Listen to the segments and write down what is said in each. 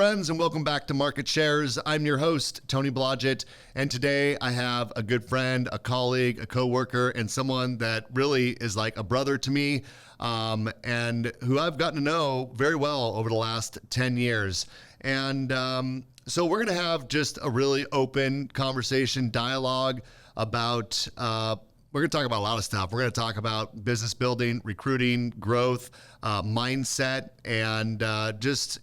friends, and welcome back to Market Shares. I'm your host, Tony Blodgett, and today I have a good friend, a colleague, a coworker, and someone that really is like a brother to me, and who I've gotten to know very well over the last 10 years. And so we're going to have just a really open conversation, dialogue about we're going to talk about a lot of stuff. We're going to talk about business building, recruiting, growth, mindset, and just,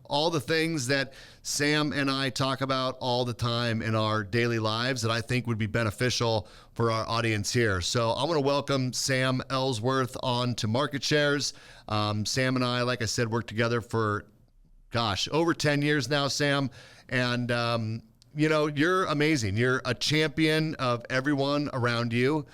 all the things that Sam and I talk about all the time in our daily lives that I think would be beneficial for our audience here. So I want to welcome Sam Ellsworth on to Market Shares. Sam and I, like I said, worked together for, over 10 years now, Sam. And, you're amazing. You're a champion of everyone around you.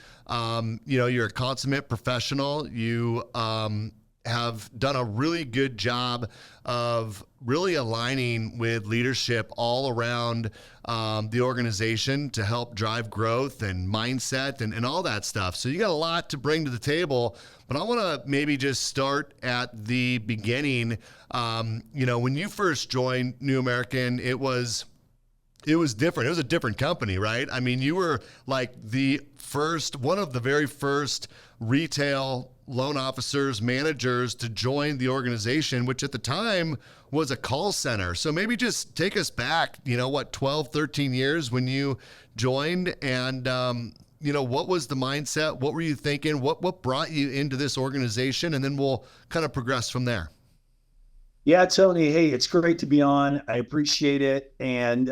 You're a consummate professional. You have done a really good job of really aligning with leadership all around the organization to help drive growth and mindset and all that stuff. So you got a lot to bring to the table, but I want to maybe just start at the beginning. When you first joined New American, it was different. It was a different company, right? I mean, you were like one of the very first retail loan officers, managers to join the organization, which at the time was a call center. So maybe just take us back, 12, 13 years when you joined, and, what was the mindset? What were you thinking? What brought you into this organization? And then we'll kind of progress from there. Yeah, Tony, hey, it's great to be on. I appreciate it. And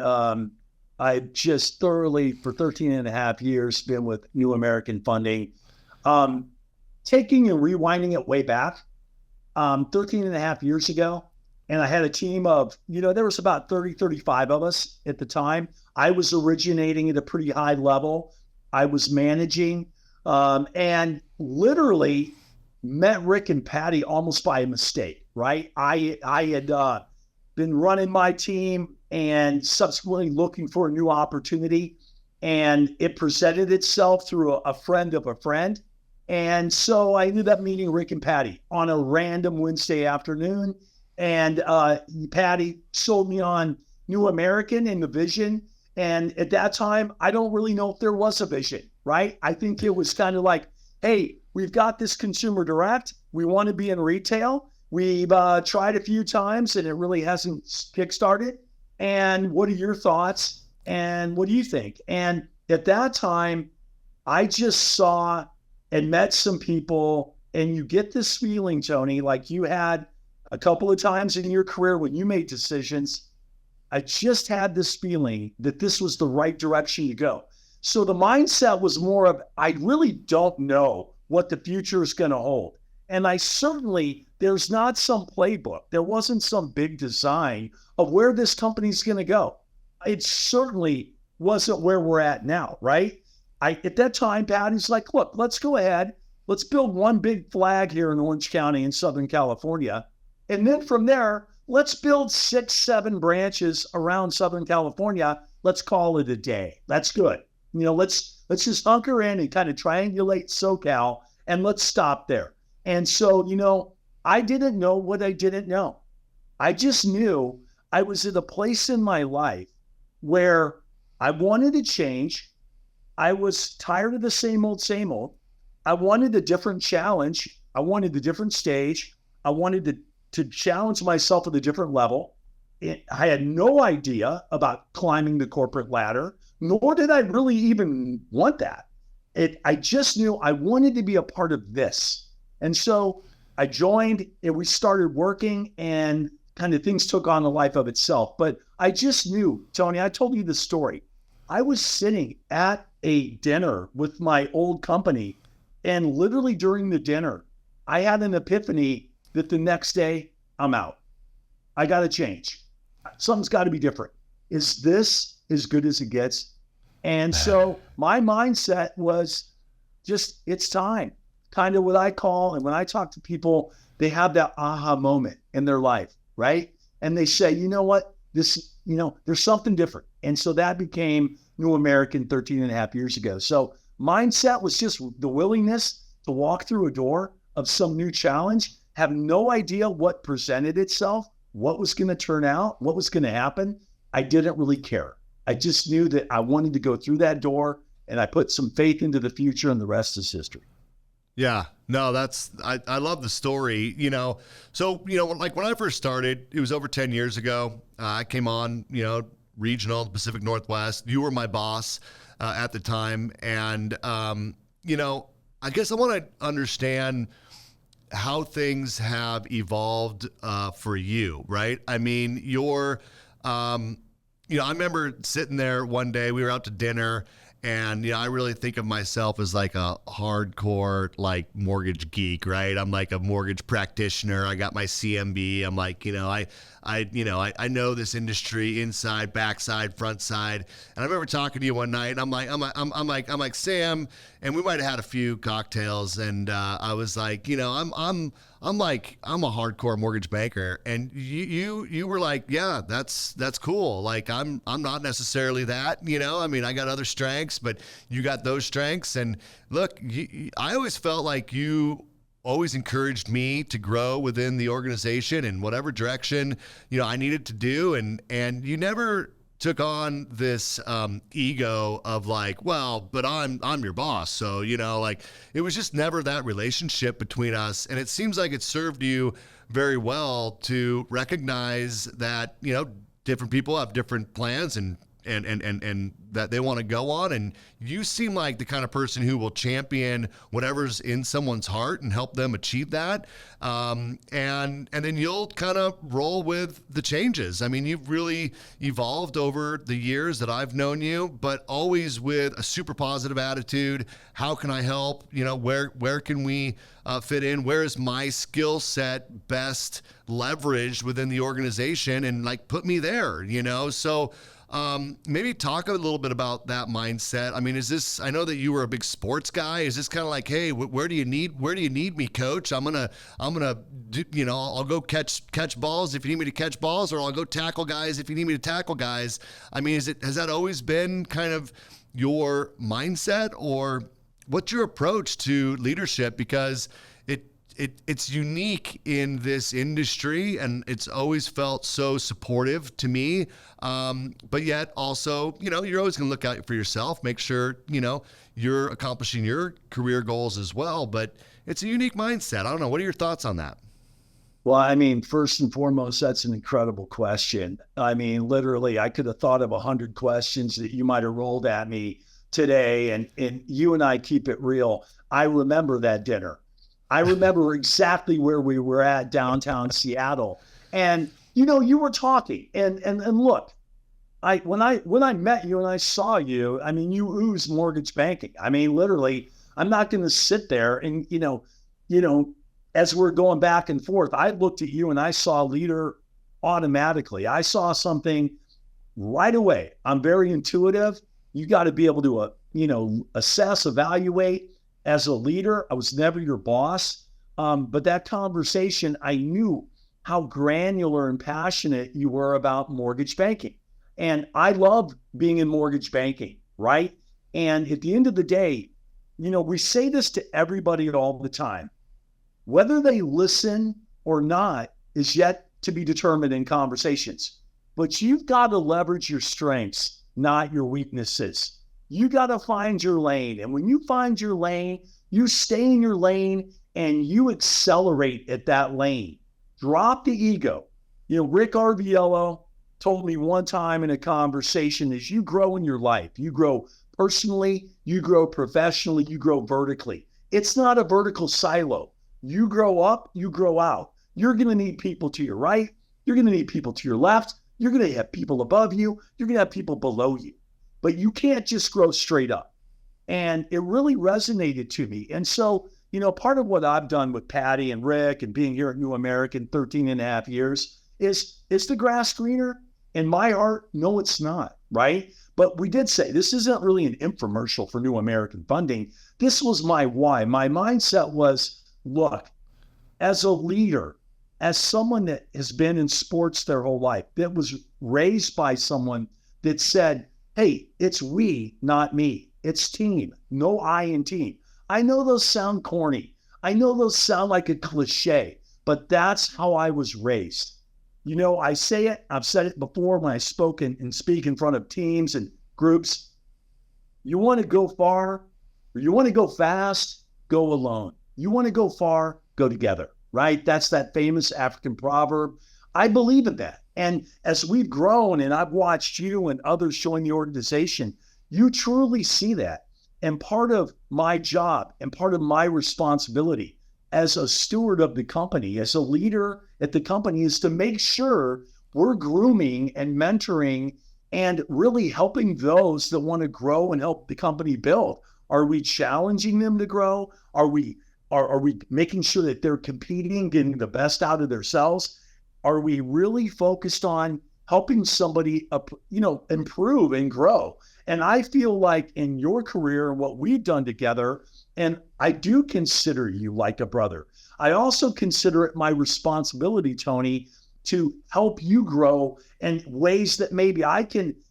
I just thoroughly, for 13 and a half years, been with New American Funding. Taking and rewinding it way back, 13 and a half years ago, and I had a team of, there was about 30, 35 of us at the time. I was originating at a pretty high level. I was managing, and literally met Rick and Patty almost by mistake. Right. I had been running my team and subsequently looking for a new opportunity, and it presented itself through a friend of a friend. And so I ended up meeting Rick and Patty on a random Wednesday afternoon. And Patty sold me on New American and the vision. And at that time, I don't really know if there was a vision, right? I think it was kind of like, hey, we've got this consumer direct. We want to be in retail. We've tried a few times and it really hasn't kickstarted. And what are your thoughts? And what do you think? And at that time, I just saw and met some people, and you get this feeling, Tony, like you had a couple of times in your career when you made decisions. I just had this feeling that this was the right direction to go. So the mindset was more of, I really don't know what the future is going to hold. And there's not some playbook. There wasn't some big design of where this company's going to go. It certainly wasn't where we're at now, right? At that time, Patty's like, look, let's go ahead. Let's build one big flag here in Orange County in Southern California. And then from there, let's build 6, 7 branches around Southern California. Let's call it a day. That's good. Let's just hunker in and kind of triangulate SoCal, and let's stop there. And so, I didn't know what I didn't know. I just knew I was at a place in my life where I wanted to change. I was tired of the same old, same old. I wanted a different challenge. I wanted a different stage. I wanted to challenge myself at a different level. I had no idea about climbing the corporate ladder, nor did I really even want that. I just knew I wanted to be a part of this. And so I joined and we started working, and kind of things took on a life of itself. But I just knew, Tony, I told you the story. I was sitting at a dinner with my old company, and literally during the dinner, I had an epiphany that the next day I'm out. I got to change. Something's got to be different. Is this as good as it gets? And so my mindset was just, it's time. Kind of what I call, and when I talk to people, they have that aha moment in their life, right? And they say, you know what, there's something different. And so that became New American 13 and a half years ago. So mindset was just the willingness to walk through a door of some new challenge, have no idea what presented itself, what was going to turn out, what was going to happen, I didn't really care. I just knew that I wanted to go through that door, and I put some faith into the future, and the rest is history. Yeah, no, I love the story, So, like when I first started, it was over 10 years ago. I came on, regional, Pacific Northwest. You were my boss at the time. And, I guess I want to understand how things have evolved for you, right? I mean, I remember sitting there one day, we were out to dinner, and, I really think of myself as like a hardcore, like mortgage geek, right? I'm like a mortgage practitioner. I got my CMB. I'm like, I know this industry inside, backside, front side. And I remember talking to you one night, and I'm like, Sam, and we might have had a few cocktails, and I was like, I'm a hardcore mortgage banker, and you were like, yeah, that's cool. Like I'm not necessarily that, I mean, I got other strengths, but you got those strengths. And look, I always felt like you always encouraged me to grow within the organization in whatever direction, I needed to do. And you never took on this ego of like, well, but I'm your boss. So, like it was just never that relationship between us. And it seems like it served you very well to recognize that, different people have different plans and that they want to go on. And you seem like the kind of person who will champion whatever's in someone's heart and help them achieve that. And then you'll kind of roll with the changes. I mean, you've really evolved over the years that I've known you, but always with a super positive attitude. How can I help? Where can we fit in? Where is my skill set best leveraged within the organization, and like put me there, So maybe talk a little bit about that mindset. I mean, I know that you were a big sports guy. Is this kind of like, hey, where do you need me, coach? I'm going to do, I'll go catch balls if you need me to catch balls, or I'll go tackle guys if you need me to tackle guys. I mean, has that always been kind of your mindset, or what's your approach to leadership? Because it's unique in this industry, and it's always felt so supportive to me. But yet also, you're always going to look out for yourself, make sure, you're accomplishing your career goals as well. But it's a unique mindset. I don't know. What are your thoughts on that? Well, I mean, first and foremost, that's an incredible question. I mean, literally, I could have thought of 100 questions that you might have rolled at me today. And you and I keep it real. I remember that dinner. I remember exactly where we were at downtown Seattle. And, you were talking and look, when I met you and I saw you, I mean, you ooze mortgage banking. I mean, literally, I'm not going to sit there and, as we're going back and forth, I looked at you and I saw a leader automatically. I saw something right away. I'm very intuitive. You got to be able to, assess, evaluate. As a leader, I was never your boss, but that conversation, I knew how granular and passionate you were about mortgage banking. And I love being in mortgage banking, right? And at the end of the day, we say this to everybody all the time. Whether they listen or not is yet to be determined in conversations. But you've got to leverage your strengths, not your weaknesses. You got to find your lane. And when you find your lane, you stay in your lane and you accelerate at that lane. Drop the ego. Rick Arviello told me one time in a conversation, as you grow in your life, you grow personally, you grow professionally, you grow vertically. It's not a vertical silo. You grow up, you grow out. You're going to need people to your right. You're going to need people to your left. You're going to have people above you. You're going to have people below you. But you can't just grow straight up. And it really resonated to me. And so, part of what I've done with Patty and Rick and being here at New American 13 and a half years is the grass greener? In my heart, no, it's not, right? But we did say this isn't really an infomercial for New American Funding. This was my why. My mindset was, look, as a leader, as someone that has been in sports their whole life, that was raised by someone that said, hey, it's we, not me. It's team. No I in team. I know those sound corny. I know those sound like a cliche, but that's how I was raised. I say it, I've said it before when I spoke and speak in front of teams and groups. You want to go far, or you want to go fast, go alone. You want to go far, go together, right? That's that famous African proverb. I believe in that. And as we've grown and I've watched you and others join the organization, you truly see that. And part of my job and part of my responsibility as a steward of the company, as a leader at the company, is to make sure we're grooming and mentoring and really helping those that want to grow and help the company build. Are we challenging them to grow? Are we making sure that they're competing, getting the best out of themselves? Are we really focused on helping somebody, improve and grow? And I feel like in your career and what we've done together, and I do consider you like a brother. I also consider it my responsibility, Tony, to help you grow in ways that maybe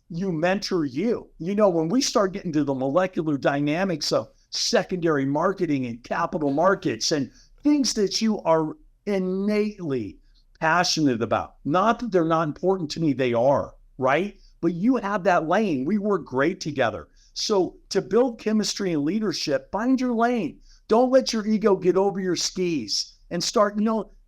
you mentor you. When we start getting to the molecular dynamics of secondary marketing and capital markets and things that you are innately passionate about, not that they're not important to me, they are, right? But you have that lane. We work great together. So to build chemistry and leadership, find your lane. Don't let your ego get over your skis and start,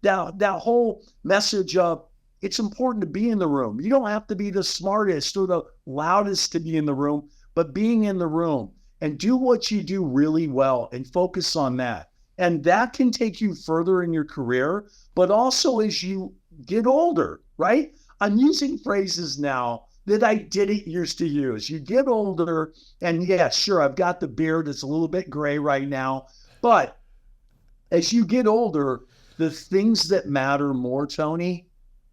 that whole message of it's important to be in the room. You don't have to be the smartest or the loudest to be in the room, but being in the room and do what you do really well and focus on that. And that can take you further in your career, but also as you get older, right? I'm using phrases now that I didn't used to use. You get older, and yeah, sure, I've got the beard. It's a little bit gray right now. But as you get older, the things that matter more, Tony,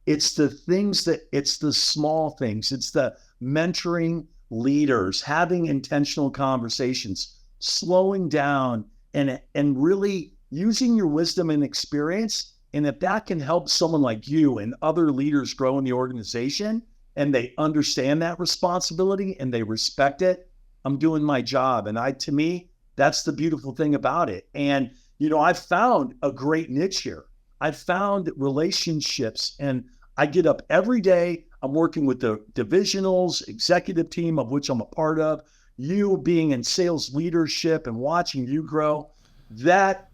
it's the small things. It's the mentoring leaders, having intentional conversations, slowing down, and really using your wisdom and experience. And if that can help someone like you and other leaders grow in the organization, and they understand that responsibility and they respect it, I'm doing my job. And to me, that's the beautiful thing about it. And, I've found a great niche here. I've found relationships, and I get up every day. I'm working with the divisionals, executive team of which I'm a part of, you being in sales leadership and watching you grow. That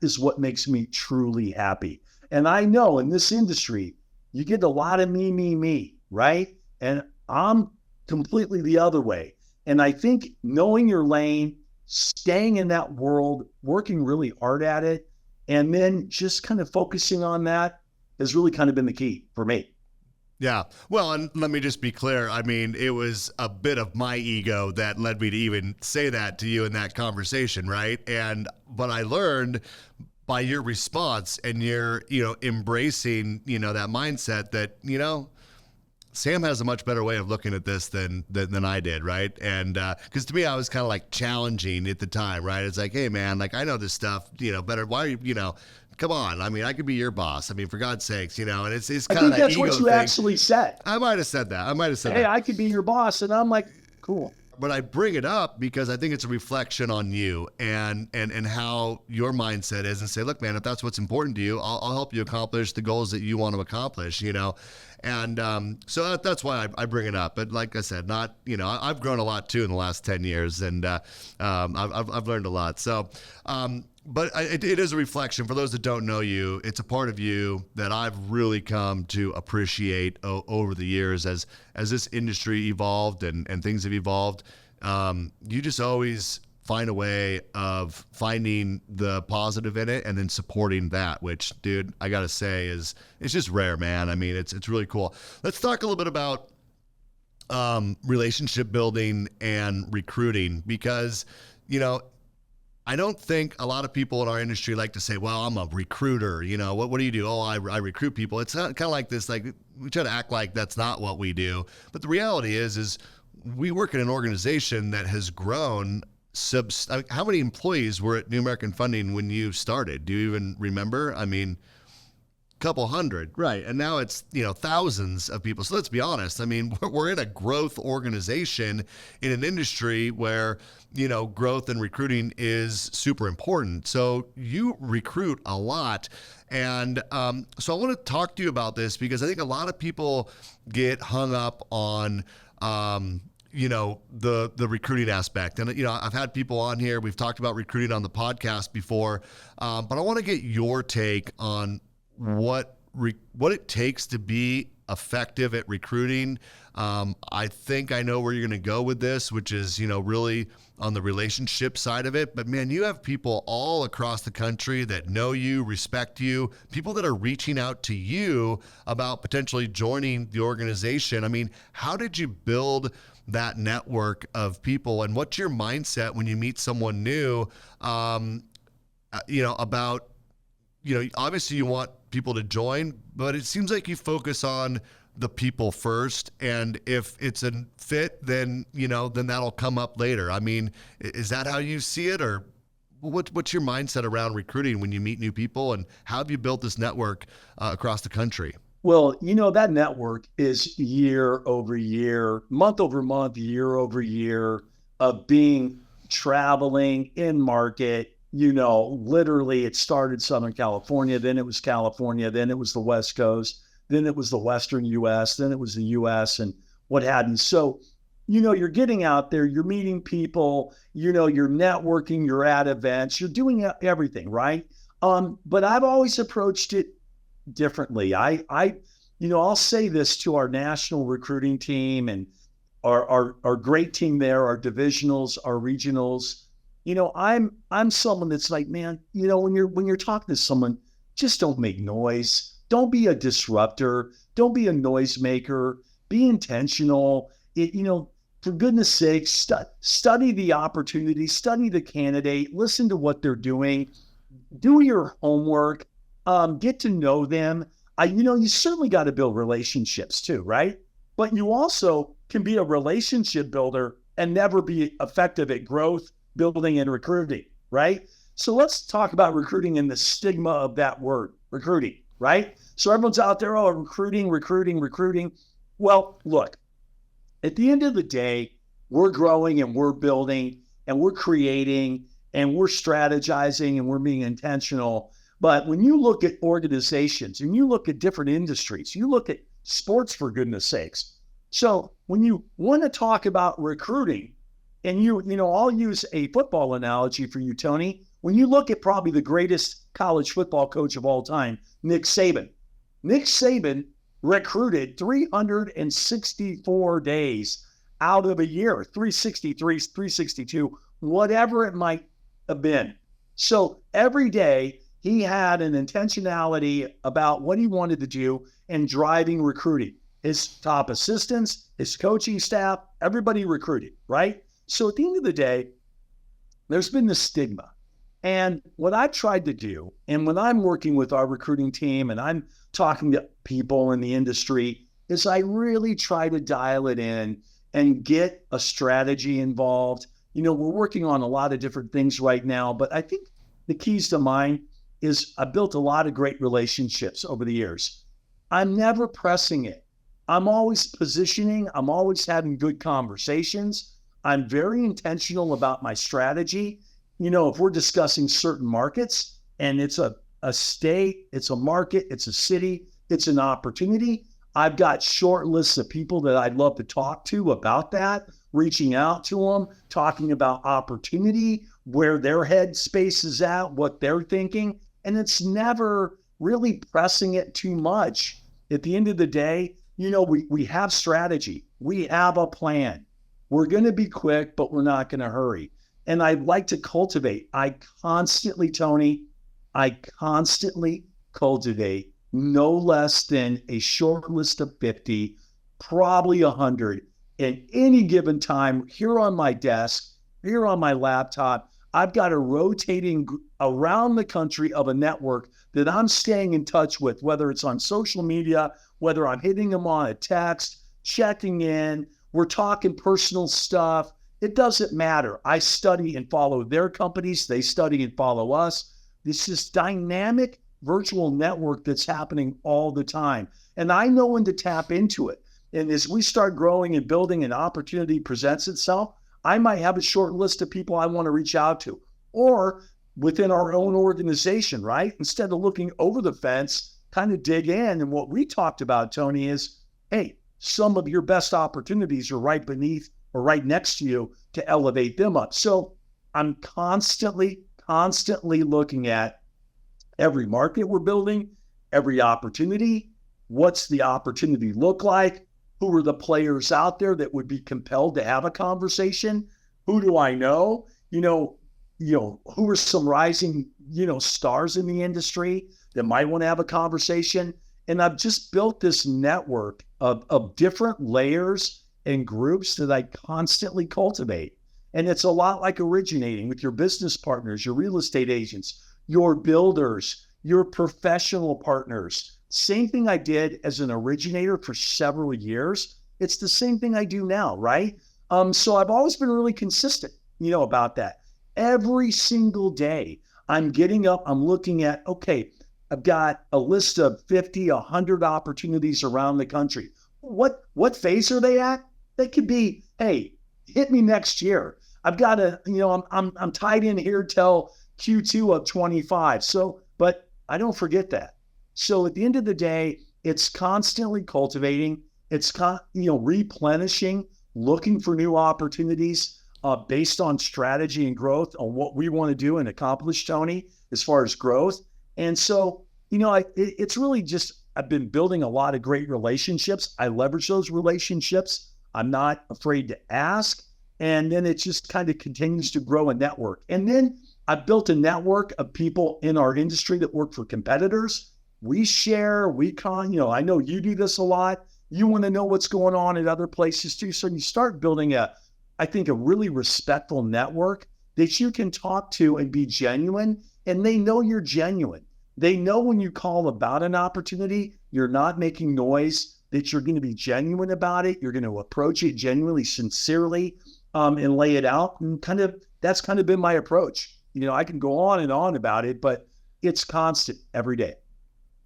is what makes me truly happy. And I know in this industry, you get a lot of me, right? And I'm completely the other way. And I think knowing your lane, staying in that world, working really hard at it, and then just kind of focusing on that has really kind of been the key for me. Yeah. Well, and let me just be clear. I mean, it was a bit of my ego that led me to even say that to you in that conversation, right? But I learned by your response and your, embracing, that mindset that, Sam has a much better way of looking at this than I did, right? And because to me, I was kind of like challenging at the time, right? It's like, hey, man, like I know this stuff, better. Why are you, come on. I mean, I could be your boss. I mean, for God's sakes, and it's kind of that ego thing. I think that's what you actually said. I might have said that. Hey, I could be your boss, and I'm like, cool. But I bring it up because I think it's a reflection on you and how your mindset is, and say, look, man, if that's what's important to you, I'll help you accomplish the goals that you want to accomplish, And so that's why I bring it up. But like I said, not, I've grown a lot too in the last 10 years, and I've learned a lot. So, but it is a reflection. For those that don't know you, it's a part of you that I've really come to appreciate over the years as this industry evolved and things have evolved. You just always find a way of finding the positive in it and then supporting that, which, dude, I got to say it's just rare, man. I mean, it's really cool. Let's talk a little bit about relationship building and recruiting, because, I don't think a lot of people in our industry like to say, well, I'm a recruiter. What do you do? Oh, I recruit people. It's not kind of like this, like we try to act like that's not what we do. But the reality is we work in an organization that has grown. How many employees were at New American Funding when you started? Do you even remember? I mean, couple hundred, right? And now it's, thousands of people. So let's be honest. I mean, we're in a growth organization in an industry where, growth and recruiting is super important. So you recruit a lot. And so I want to talk to you about this because I think a lot of people get hung up on, the recruiting aspect. And, I've had people on here, we've talked about recruiting on the podcast before, but I want to get your take on what it takes to be effective at recruiting. I think I know where you're going to go with this, which is, really on the relationship side of it. But man, you have people all across the country that know you, respect you, people that are reaching out to you about potentially joining the organization. I mean, how did you build that network of people, and what's your mindset when you meet someone new, about, obviously you want people to join, but it seems like you focus on the people first. And if it's a fit, then that'll come up later. I mean, is that how you see it, or what's your mindset around recruiting when you meet new people, and how have you built this network across the country? Well, that network is year over year, month over month, year over year of traveling in market. Literally it started Southern California, then it was California, then it was the West Coast, then it was the Western US, then it was the US and what have you. So, you're getting out there, you're meeting people, you're networking, you're at events, you're doing everything, right? But I've always approached it differently. I'll say this to our national recruiting team and our great team there, our divisionals, our regionals. I'm someone that's like, man, when you're talking to someone, just don't make noise. Don't be a disruptor. Don't be a noisemaker. Be intentional. For goodness sake, study the opportunity, study the candidate, listen to what they're doing, do your homework, get to know them. You certainly got to build relationships too, right? But you also can be a relationship builder and never be effective at growth, building, and recruiting, right? So let's talk about recruiting and the stigma of that word, recruiting, right? So everyone's out there, recruiting. Well, look, at the end of the day, we're growing and we're building and we're creating and we're strategizing and we're being intentional. But when you look at organizations and you look at different industries, you look at sports, for goodness sakes. So when you want to talk about recruiting, and I'll use a football analogy for you, Tony. When you look at probably the greatest college football coach of all time, Nick Saban. Nick Saban recruited 364 days out of a year, 363, 362, whatever it might have been. So every day he had an intentionality about what he wanted to do and driving recruiting. His top assistants, his coaching staff, everybody recruited, right? So at the end of the day, there's been this stigma. And what I've tried to do, and when I'm working with our recruiting team and I'm talking to people in the industry, is I really try to dial it in and get a strategy involved. We're working on a lot of different things right now, but I think the keys to mine is I built a lot of great relationships over the years. I'm never pressing it. I'm always positioning. I'm always having good conversations. I'm very intentional about my strategy. If we're discussing certain markets and it's a state, it's a market, it's a city, it's an opportunity, I've got short lists of people that I'd love to talk to about that, reaching out to them, talking about opportunity, where their head space is at, what they're thinking. And it's never really pressing it too much. At the end of the day, we have strategy. We have a plan. We're going to be quick, but we're not going to hurry. And I'd like to cultivate. I constantly cultivate no less than a short list of 50, probably 100 at any given time here on my desk, here on my laptop. I've got a rotating around the country of a network that I'm staying in touch with, whether it's on social media, whether I'm hitting them on a text, checking in, we're talking personal stuff. It doesn't matter. I study and follow their companies. They study and follow us. This is dynamic virtual network that's happening all the time. And I know when to tap into it. And as we start growing and building, an opportunity presents itself, I might have a short list of people I want to reach out to, or within our own organization, right? Instead of looking over the fence, kind of dig in. And what we talked about, Tony, is, hey, some of your best opportunities are right beneath or right next to you to elevate them up. So I'm constantly looking at every market we're building, every opportunity. What's the opportunity look like? Who are the players out there that would be compelled to have a conversation? Who do I know? Who are some rising, stars in the industry that might want to have a conversation? And I've just built this network of different layers and groups that I constantly cultivate. And it's a lot like originating with your business partners, your real estate agents, your builders, your professional partners. Same thing I did as an originator for several years. It's the same thing I do now, right? So I've always been really consistent, about that. Every single day, I'm getting up, I'm looking at, okay, I've got a list of 50, 100 opportunities around the country. What phase are they at? They could be, hey, hit me next year. I've got I'm tied in here till Q2 of 25. So, but I don't forget that. So at the end of the day, it's constantly cultivating, it's replenishing, looking for new opportunities based on strategy and growth on what we want to do and accomplish, Tony, as far as growth. And so, it's really just, I've been building a lot of great relationships. I leverage those relationships. I'm not afraid to ask. And then it just kind of continues to grow a network. And then I built a network of people in our industry that work for competitors. We share, I know you do this a lot. You want to know what's going on at other places too. So you start building a really respectful network that you can talk to and be genuine. And they know you're genuine. They know when you call about an opportunity, you're not making noise, that you're going to be genuine about it. You're going to approach it genuinely, sincerely, and lay it out. And that's kind of been my approach. I can go on and on about it, but it's constant every day.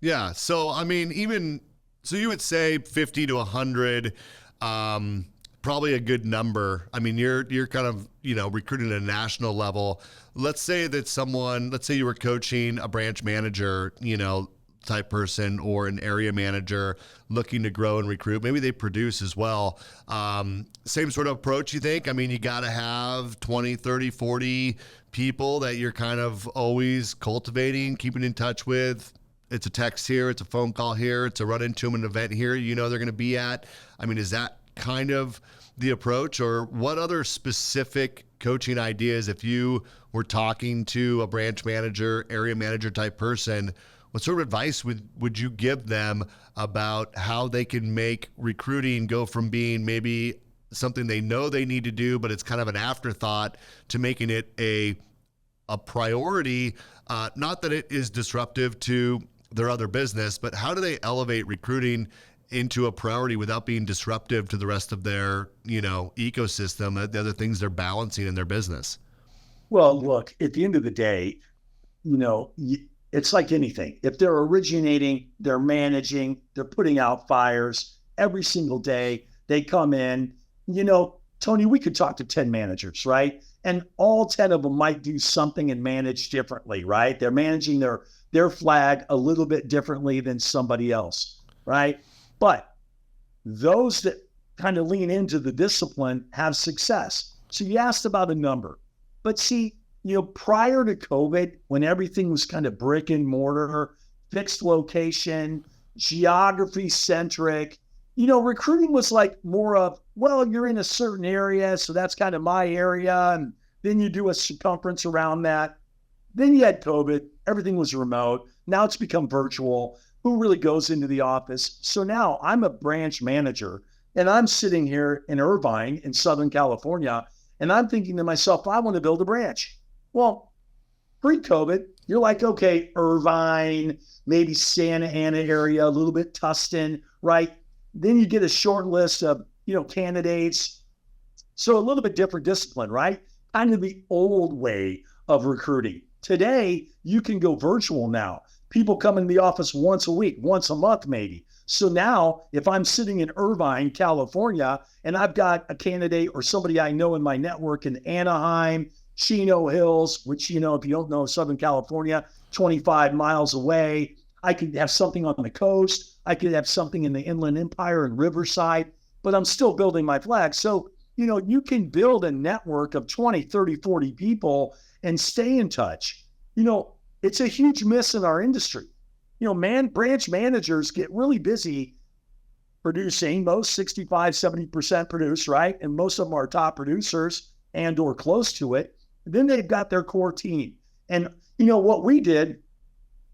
Yeah. So, I mean, so you would say 50 to 100, probably a good number. I mean, you're kind of, recruiting at a national level. Let's say you were coaching a branch manager, type person, or an area manager looking to grow and recruit. Maybe they produce as well. Same sort of approach, you think? I mean, you got to have 20, 30, 40 people that you're kind of always cultivating, keeping in touch with. It's a text here, it's a phone call here, it's a run into them at an event here, they're going to be at. I mean, is that kind of the approach, or what other specific coaching ideas, if you were talking to a branch manager, area manager type person, what sort of advice would you give them about how they can make recruiting go from being maybe something they know they need to do, but it's kind of an afterthought, to making it a priority? Not that it is disruptive to their other business, but how do they elevate recruiting into a priority without being disruptive to the rest of their, ecosystem, the other things they're balancing in their business? Well, look, at the end of the day, it's like anything. If they're originating, they're managing, they're putting out fires every single day. They come in, Tony, we could talk to 10 managers, right? And all 10 of them might do something and manage differently, right? They're managing their flag a little bit differently than somebody else, right? But those that kind of lean into the discipline have success. So you asked about a number, but see, prior to COVID, when everything was kind of brick and mortar, fixed location, geography centric, recruiting was like more of, well, you're in a certain area, so that's kind of my area. And then you do a circumference around that. Then you had COVID, everything was remote. Now it's become virtual. Who really goes into the office? So now I'm a branch manager and I'm sitting here in Irvine in Southern California, and I'm thinking to myself, I want to build a branch. Well, pre-COVID, you're like, okay, Irvine, maybe Santa Ana area, a little bit Tustin, right? Then you get a short list of, candidates. So a little bit different discipline, right? Kind of the old way of recruiting. Today, you can go virtual now. people come in the office once a week, once a month, maybe. So now if I'm sitting in Irvine, California, and I've got a candidate or somebody I know in my network in Anaheim, Chino Hills, which, if you don't know Southern California, 25 miles away, I could have something on the coast. I could have something in the Inland Empire and Riverside, but I'm still building my flag. So, you can build a network of 20, 30, 40 people and stay in touch. It's a huge miss in our industry. Branch managers get really busy producing. Most 65, 70% produce, right? And most of them are top producers and or close to it. Then they've got their core team. And, what we did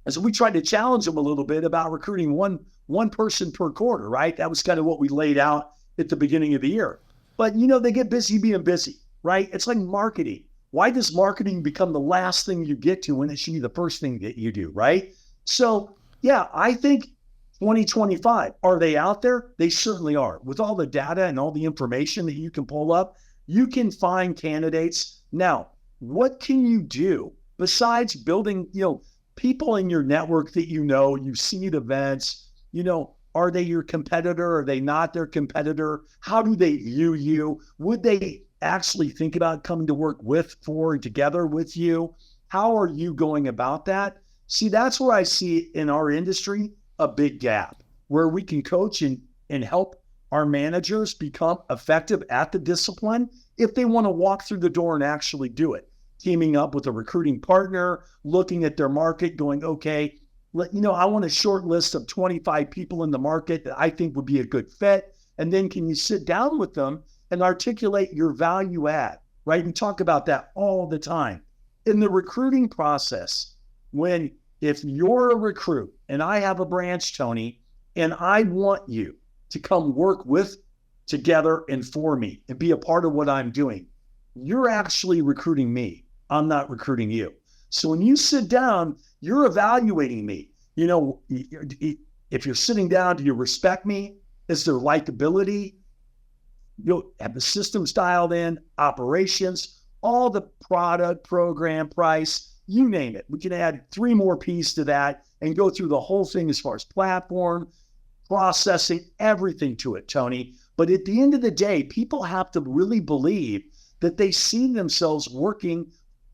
is we tried to challenge them a little bit about recruiting one person per quarter, right? That was kind of what we laid out at the beginning of the year. But, they get busy being busy, right? It's like marketing. Why does marketing become the last thing you get to when it should be the first thing that you do, right? So, yeah, I think 2025, are they out there? They certainly are. With all the data and all the information that you can pull up, you can find candidates. Now, what can you do besides building, people in your network that you've seen at events, are they your competitor? Are they not their competitor? How do they view you? Would they actually think about coming to work with, for, and together with you? How are you going about that? See, that's where I see in our industry a big gap where we can coach and help our managers become effective at the discipline if they want to walk through the door and actually do it. Teaming up with a recruiting partner, looking at their market, going, okay, I want a short list of 25 people in the market that I think would be a good fit. And then can you sit down with them and articulate your value add, right? We talk about that all the time. In the recruiting process, if you're a recruit and I have a branch, Tony, and I want you to come work with, together, and for me and be a part of what I'm doing, you're actually recruiting me. I'm not recruiting you. So when you sit down, you're evaluating me. If you're sitting down, do you respect me? Is there likability? You'll have the systems dialed in, operations, all the product, program, price, you name it. We can add 3 more P's to that and go through the whole thing as far as platform, processing, everything to it, Tony. But at the end of the day, people have to really believe that they see themselves working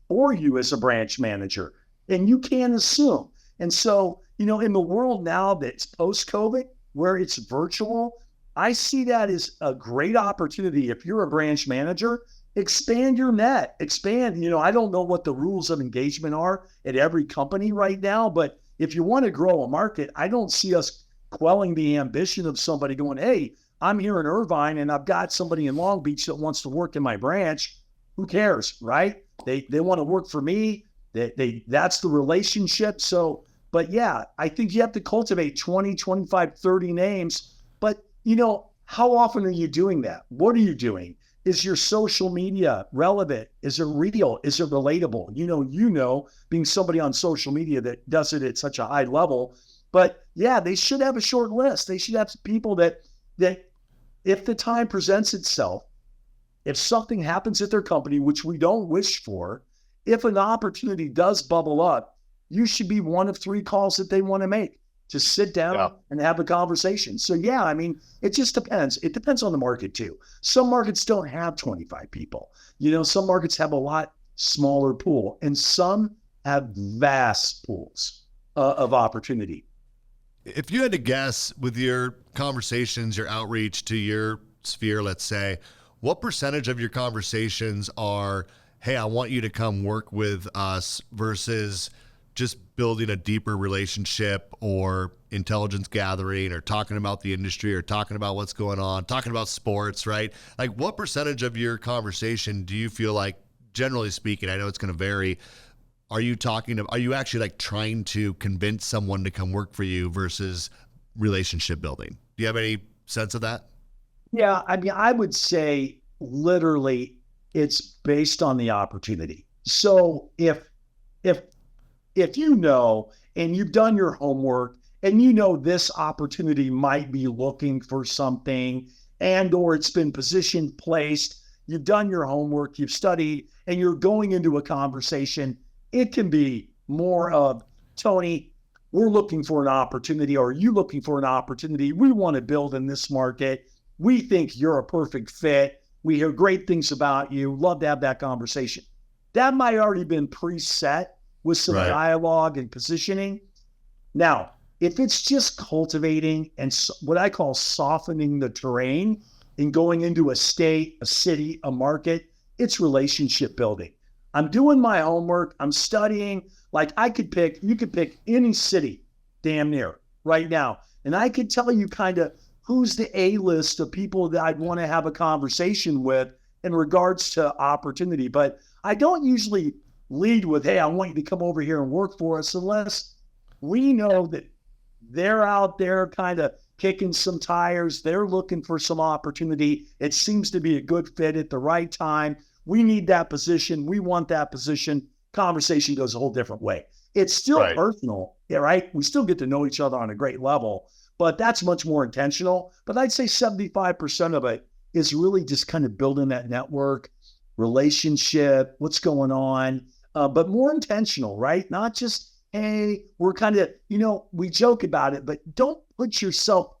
for you as a branch manager, and you can't assume. And so, in the world now that's post-COVID, where it's virtual, I see that as a great opportunity. If you're a branch manager, expand your net, expand. I don't know what the rules of engagement are at every company right now, but if you want to grow a market, I don't see us quelling the ambition of somebody going, hey, I'm here in Irvine and I've got somebody in Long Beach that wants to work in my branch. Who cares, right? They want to work for me. That's the relationship. So, but yeah, I think you have to cultivate 20, 25, 30 names. But, how often are you doing that? What are you doing? Is your social media relevant? Is it real? Is it relatable? Being somebody on social media that does it at such a high level. But yeah, they should have a short list. They should have people that if the time presents itself, if something happens at their company, which we don't wish for, if an opportunity does bubble up, you should be one of 3 calls that they want to make to sit down and have a conversation. So yeah, it just depends. It depends on the market too. Some markets don't have 25 people. Some markets have a lot smaller pool and some have vast pools of opportunity. If you had to guess with your conversations, your outreach to your sphere, let's say, what percentage of your conversations are, hey, I want you to come work with us versus just building a deeper relationship or intelligence gathering or talking about the industry or talking about what's going on, talking about sports, right? Like what percentage of your conversation do you feel like, generally speaking, I know it's going to vary, are you actually like trying to convince someone to come work for you versus relationship building? Do you have any sense of that? Yeah, I would say literally it's based on the opportunity. So if and you've done your homework and this opportunity might be looking for something and or it's been positioned, placed, you've done your homework, you've studied, and you're going into a conversation, it can be more of, Tony, we're looking for an opportunity, or are you looking for an opportunity? We want to build in this market. We think you're a perfect fit. We hear great things about you. Love to have that conversation. That might already been preset with some dialogue and positioning. Now, if it's just cultivating and what I call softening the terrain and going into a state, a city, a market, it's relationship building. I'm doing my homework. I'm studying. Like you could pick any city damn near right now. And I could tell you kind of who's the A-list of people that I'd want to have a conversation with in regards to opportunity. But I don't usually lead with, hey, I want you to come over here and work for us, unless we know that they're out there kind of kicking some tires. They're looking for some opportunity. It seems to be a good fit at the right time. We need that position. We want that position. Conversation goes a whole different way. It's still personal, right? We still get to know each other on a great level, but that's much more intentional. But I'd say 75% of it is really just kind of building that network, relationship, what's going on, but more intentional, right? Not just, hey, we're kind of, we joke about it, but don't put yourself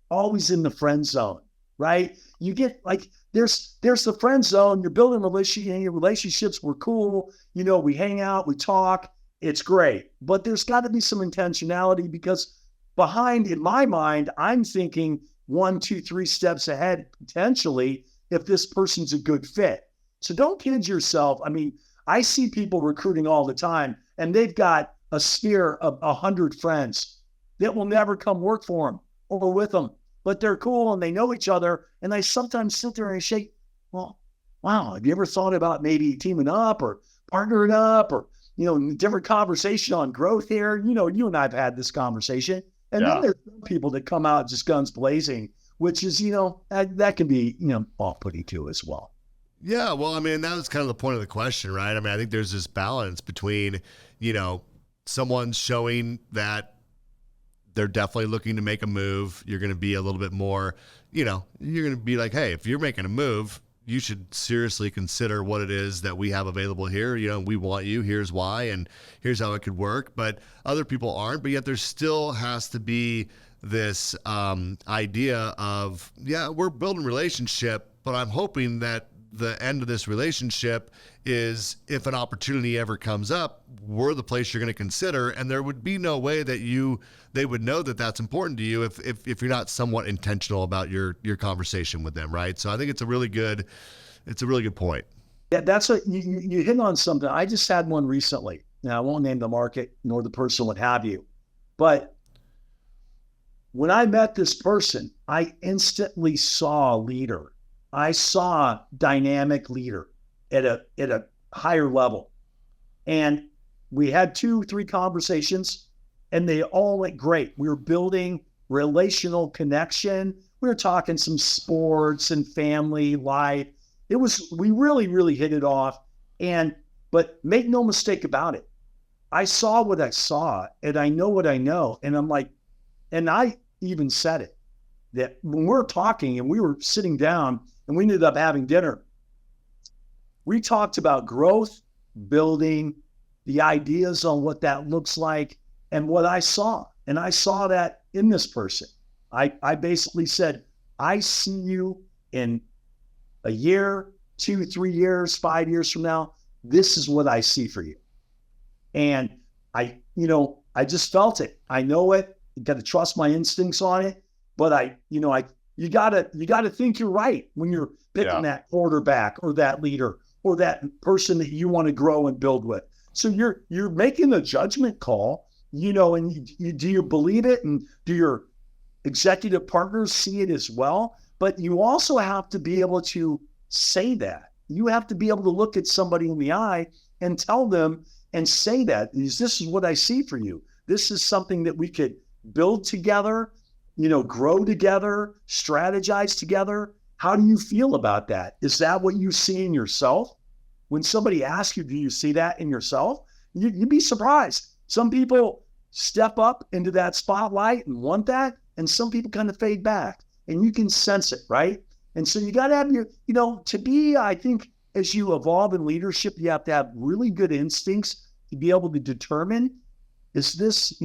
always in the friend zone, right? You get like, there's the friend zone. You're building relationships. We're cool. We hang out, we talk. It's great. But there's got to be some intentionality, because behind, in my mind, I'm thinking 1, 2, 3 steps ahead, potentially, if this person's a good fit. So don't kid yourself. I mean, I see people recruiting all the time, and they've got a sphere of 100 friends that will never come work for them or with them, but they're cool and they know each other. And I sometimes sit there and shake, well, wow, have you ever thought about maybe teaming up or partnering up, or, different conversation on growth here? You and I have had this conversation. And then there's people that come out just guns blazing, which is, that can be, off-putting too as well. Yeah, well, I mean, that was kind of the point of the question, right? I mean, I think there's this balance between, someone showing that they're definitely looking to make a move. You're going to be a little bit more, you're going to be like, hey, if you're making a move, you should seriously consider what it is that we have available here. We want you, here's why, and here's how it could work. But other people aren't, but yet there still has to be this idea of, we're building relationship, but I'm hoping that the end of this relationship is, if an opportunity ever comes up, we're the place you're going to consider. And there would be no way that they would know that that's important to you if you're not somewhat intentional about your conversation with them, right? So I think it's a really good point. Yeah, that's you hit on something. I just had one recently. Now, I won't name the market nor the person, what have you, but when I met this person, I instantly saw a leader. I saw dynamic leader at a higher level. And we had 2, 3 conversations, and they all went great. We were building relational connection. We were talking some sports and family life. We really, really hit it off. But make no mistake about it. I saw what I saw, and I know what I know. And I'm like, and I even said it, that when we're talking and we were sitting down and we ended up having dinner, we talked about growth, building, the ideas on what that looks like, and what I saw. And I saw that in this person. I basically said, I see you in a year, 2, 3 years, 5 years from now. This is what I see for you. And I just felt it. I know it. You got to trust my instincts on it. But you gotta think you're right when you're picking that quarterback or that leader or that person that you want to grow and build with. So you're making a judgment call, and do you believe it, and do your executive partners see it as well? But you also have to be able to say that. You have to be able to look at somebody in the eye and tell them and say that this is what I see for you. This is something that we could build together, grow together, strategize together. How do you feel about that? Is that what you see in yourself? When somebody asks you, do you see that in yourself? You'd be surprised. Some people step up into that spotlight and want that, and some people kind of fade back, and you can sense it, right? And so you got to have I think as you evolve in leadership, you have to have really good instincts to be able to determine, is this,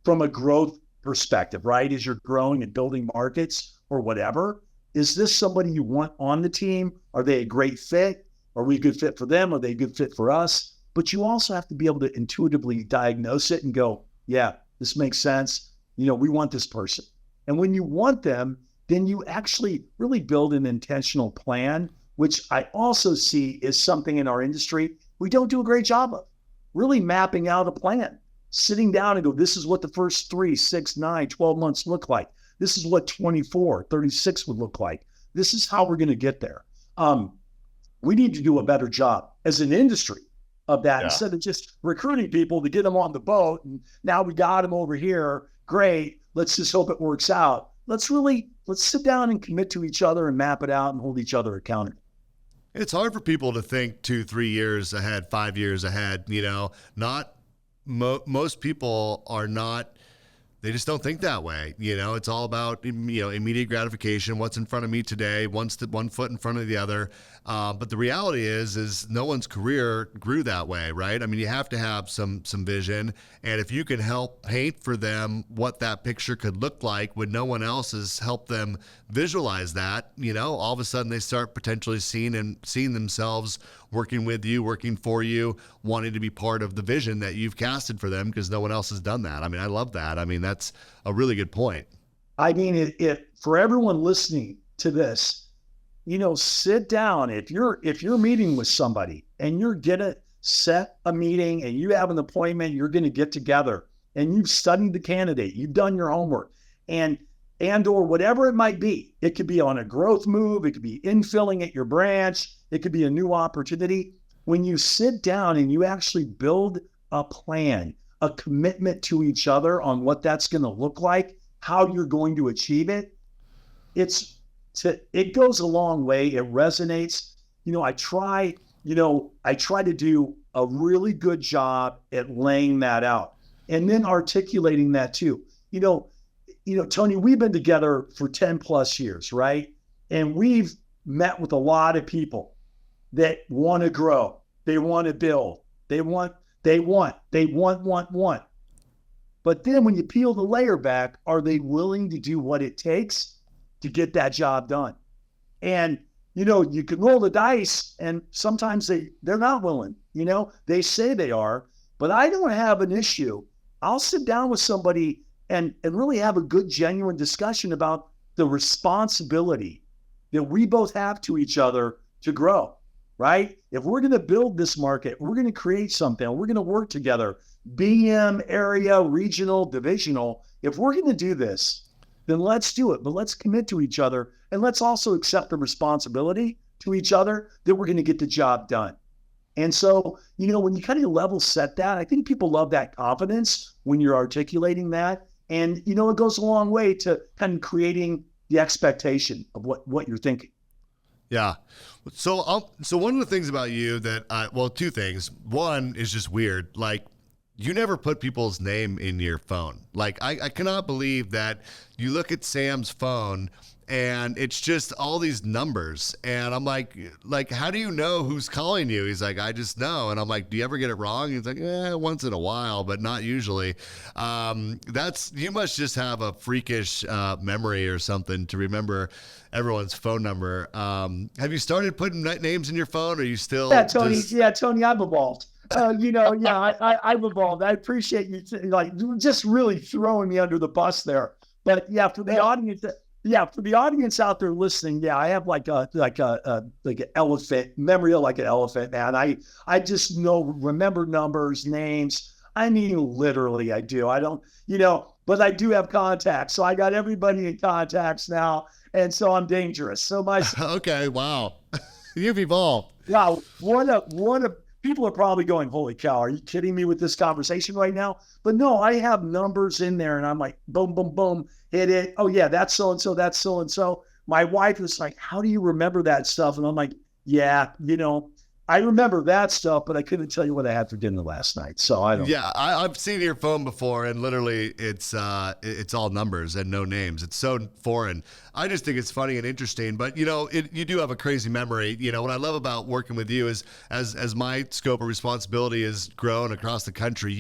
from a growth perspective, right? As you're growing and building markets or whatever, is this somebody you want on the team? Are they a great fit? Are we a good fit for them? Are they a good fit for us? But you also have to be able to intuitively diagnose it and go, yeah, this makes sense. We want this person. And when you want them, then you actually really build an intentional plan, which I also see is something in our industry we don't do a great job of, really mapping out a plan, sitting down and go, this is what the first 3, 6, 9, 12 months look like. This is what 24, 36 would look like. This is how we're going to get there. We need to do a better job as an industry of that instead of just recruiting people to get them on the boat. And now we got them over here. Great. Let's just hope it works out. Let's sit down and commit to each other and map it out and hold each other accountable. It's hard for people to think 2, 3 years ahead, 5 years ahead. Most people are not. They just don't think that way. It's all about, immediate gratification. What's in front of me today, one foot in front of the other. But the reality is no one's career grew that way, right? I mean, you have to have some vision. And if you can help paint for them what that picture could look like when no one else has helped them visualize that, all of a sudden they start potentially seeing themselves working with you, working for you, wanting to be part of the vision that you've casted for them because no one else has done that. I mean, I love that. I mean, that's a really good point. I mean, for everyone listening to this, sit down. If you're meeting with somebody and you're gonna set a meeting and you have an appointment, you're gonna get together and you've studied the candidate, you've done your homework, and or whatever it might be. It could be on a growth move, it could be infilling at your branch, it could be a new opportunity. When you sit down and you actually build a plan, a commitment to each other on what that's going to look like, how you're going to achieve it, it goes a long way. It resonates. I try to do a really good job at laying that out and then articulating that too. Tony, we've been together for 10 plus years, right? And we've met with a lot of people that want to grow. They want to build. They want. But then when you peel the layer back, are they willing to do what it takes to get that job done? And, you can roll the dice and sometimes they're not willing, they say they are, but I don't have an issue. I'll sit down with somebody and really have a good, genuine discussion about the responsibility that we both have to each other to grow, right? If we're going to build this market, we're going to create something, we're going to work together, BM, area, regional, divisional. If we're going to do this, then let's do it. But let's commit to each other. And let's also accept the responsibility to each other that we're going to get the job done. And so, when you kind of level set that, I think people love that confidence when you're articulating that. And, it goes a long way to kind of creating the expectation of what you're thinking. Yeah. So one of the things about you that, two things. One is just weird. Like, you never put people's name in your phone. Like, I cannot believe that you look at Sam's phone and it's just all these numbers. And I'm like, how do you know who's calling you? He's like, I just know. And I'm like, do you ever get it wrong? He's like, once in a while, but not usually. You must just have a freakish memory or something to remember everyone's phone number. Have you started putting names in your phone? Or are you still? Yeah, Tony. Tony, I've evolved. I've evolved. I appreciate you just really throwing me under the bus there. But for the audience out there listening, I have like an elephant memory, like an elephant, man. I just remember numbers, names. I mean, literally, I do. I don't, but I do have contacts. So I got everybody in contacts now, and so I'm dangerous. So okay, wow, you've evolved. Wow, what a people are probably going, holy cow, are you kidding me with this conversation right now? But no, I have numbers in there and I'm like, boom, boom, boom, hit it. Oh yeah, that's so-and-so, that's so-and-so. My wife was like, how do you remember that stuff? And I'm like, yeah, I remember that stuff, but I couldn't tell you what I had for dinner last night. So I don't. Yeah, I've seen your phone before, and literally it's all numbers and no names. It's so foreign. I just think it's funny and interesting. But you do have a crazy memory. What I love about working with you is as my scope of responsibility has grown across the country.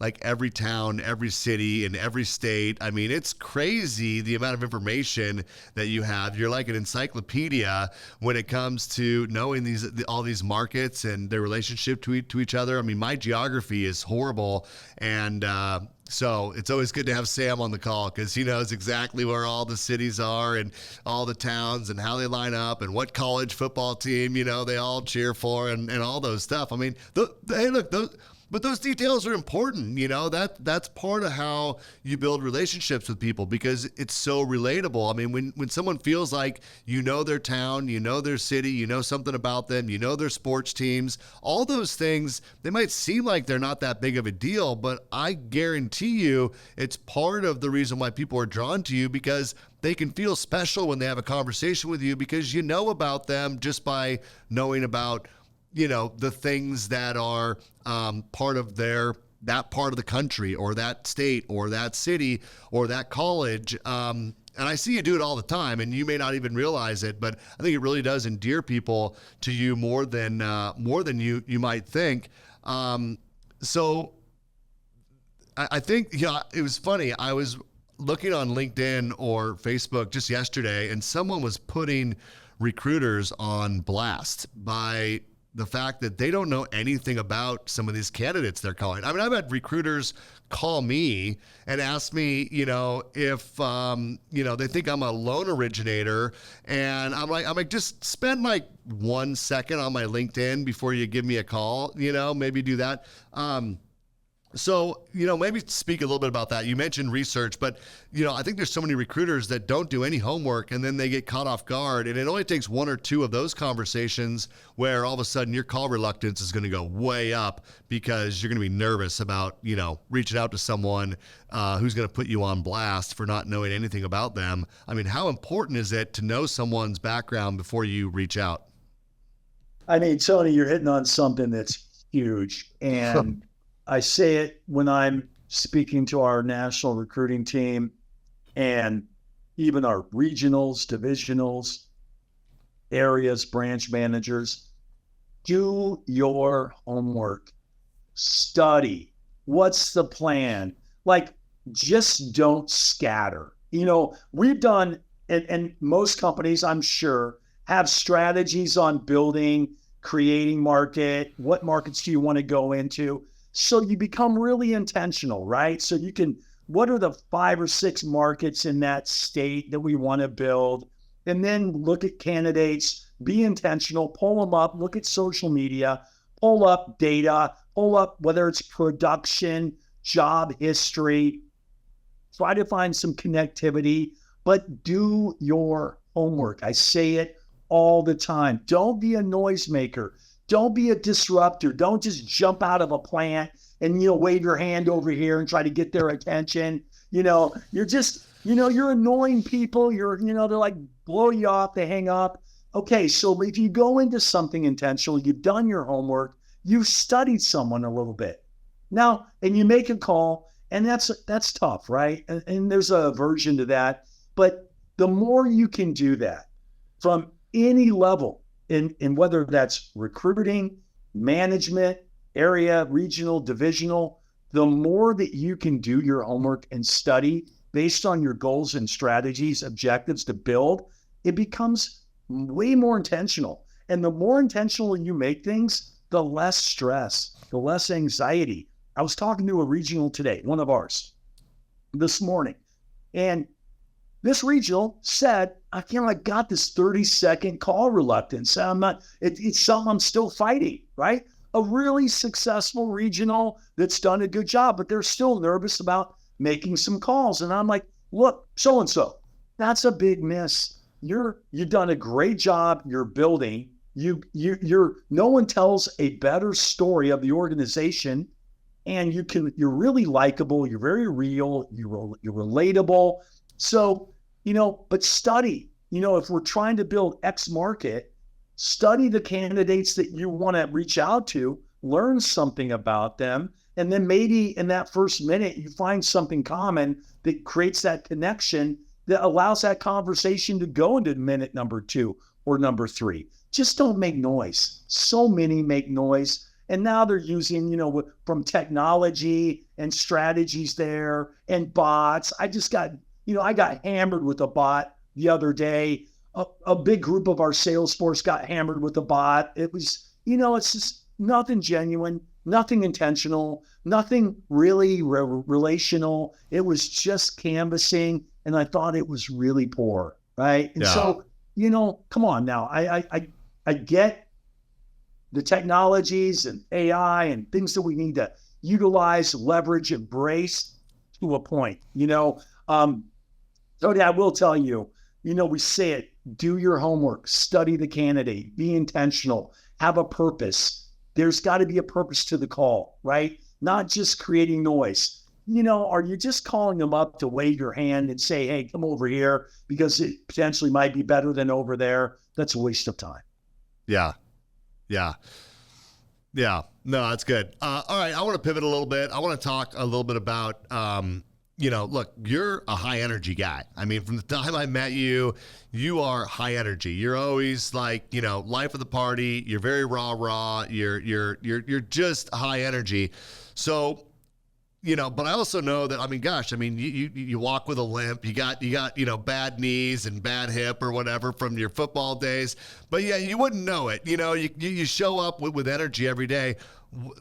like every town, every city, and every state. I mean, it's crazy the amount of information that you have. You're like an encyclopedia when it comes to knowing all these markets and their relationship to each other. I mean, my geography is horrible, and so it's always good to have Sam on the call because he knows exactly where all the cities are and all the towns and how they line up and what college football team, they all cheer for and all those stuff. I mean, hey, look, those details are important. That's part of how you build relationships with people because it's so relatable. I mean, when someone feels like their town, their city, something about them, their sports teams, all those things, they might seem like they're not that big of a deal, but I guarantee you it's part of the reason why people are drawn to you because they can feel special when they have a conversation with you because you know about them just by knowing about the things that are part of that part of the country or that state or that city or that college. And I see you do it all the time and you may not even realize it, but I think it really does endear people to you more than you might think. So I think, it was funny. I was looking on LinkedIn or Facebook just yesterday and someone was putting recruiters on blast by the fact that they don't know anything about some of these candidates they're calling. I mean, I've had recruiters call me and ask me, if, they think I'm a loan originator. And I'm like, just spend like 1 second on my LinkedIn before you give me a call, maybe do that. So, maybe speak a little bit about that. You mentioned research, but, I think there's so many recruiters that don't do any homework and then they get caught off guard. And it only takes one or two of those conversations where all of a sudden your call reluctance is going to go way up because you're going to be nervous about, reaching out to someone who's going to put you on blast for not knowing anything about them. I mean, how important is it to know someone's background before you reach out? I mean, Tony, you're hitting on something that's huge. And I say it when I'm speaking to our national recruiting team and even our regionals, divisionals, areas, branch managers. Do your homework. Study. What's the plan? Like, just don't scatter. We've done, and most companies, I'm sure, have strategies on building, creating market. What markets do you want to go into? So you become really intentional, right? So what are the 5 or 6 markets in that state that we want to build? And then look at candidates, be intentional, pull them up, look at social media, pull up data, pull up whether it's production, job history, try to find some connectivity, but do your homework. I say it all the time. Don't be a noisemaker. Don't be a disruptor. Don't just jump out of a plant and, wave your hand over here and try to get their attention. You're just, you're annoying people. They're like blow you off, they hang up. Okay, so if you go into something intentional, you've done your homework, you've studied someone a little bit. Now, and you make a call, and that's tough, right? And there's a aversion to that. But the more you can do that from any level, in whether that's recruiting, management, area, regional, divisional, the more that you can do your homework and study based on your goals and strategies, objectives to build, it becomes way more intentional. And the more intentional you make things, the less stress, the less anxiety. I was talking to a regional today, one of ours, this morning, and this regional said, I got this 30-second call reluctance. It's something I'm still fighting, right? A really successful regional that's done a good job, but they're still nervous about making some calls. And I'm like, look, so-and-so, that's a big miss. You've done a great job. You're building. No one tells a better story of the organization. And you're really likable. You're very real. You're relatable. So, but study, if we're trying to build X market, study the candidates that you want to reach out to, learn something about them. And then maybe in that first minute, you find something common that creates that connection that allows that conversation to go into minute number 2 or number 3. Just don't make noise. So many make noise. And now they're using, from technology and strategies there and bots. I got hammered with a bot the other day. A big group of our sales force got hammered with a bot. It was, it's just nothing genuine, nothing intentional, nothing really relational. It was just canvassing, and I thought it was really poor, right? And so, come on now. I get the technologies and AI and things that we need to utilize, leverage, embrace to a point, Tony, I will tell you, we say it, do your homework, study the candidate, be intentional, have a purpose. There's got to be a purpose to the call, right? Not just creating noise. Are you just calling them up to wave your hand and say, hey, come over here because it potentially might be better than over there? That's a waste of time. Yeah. No, that's good. All right. I want to pivot a little bit. I want to talk a little bit about, look, you're a high energy guy. I mean, from the time I met you, you are high energy. You're always like, life of the party. You're very rah. You're just high energy. So, but I also know that, you walk with a limp, you got, bad knees and bad hip or whatever from your football days, but yeah, you wouldn't know it. You show up with energy every day.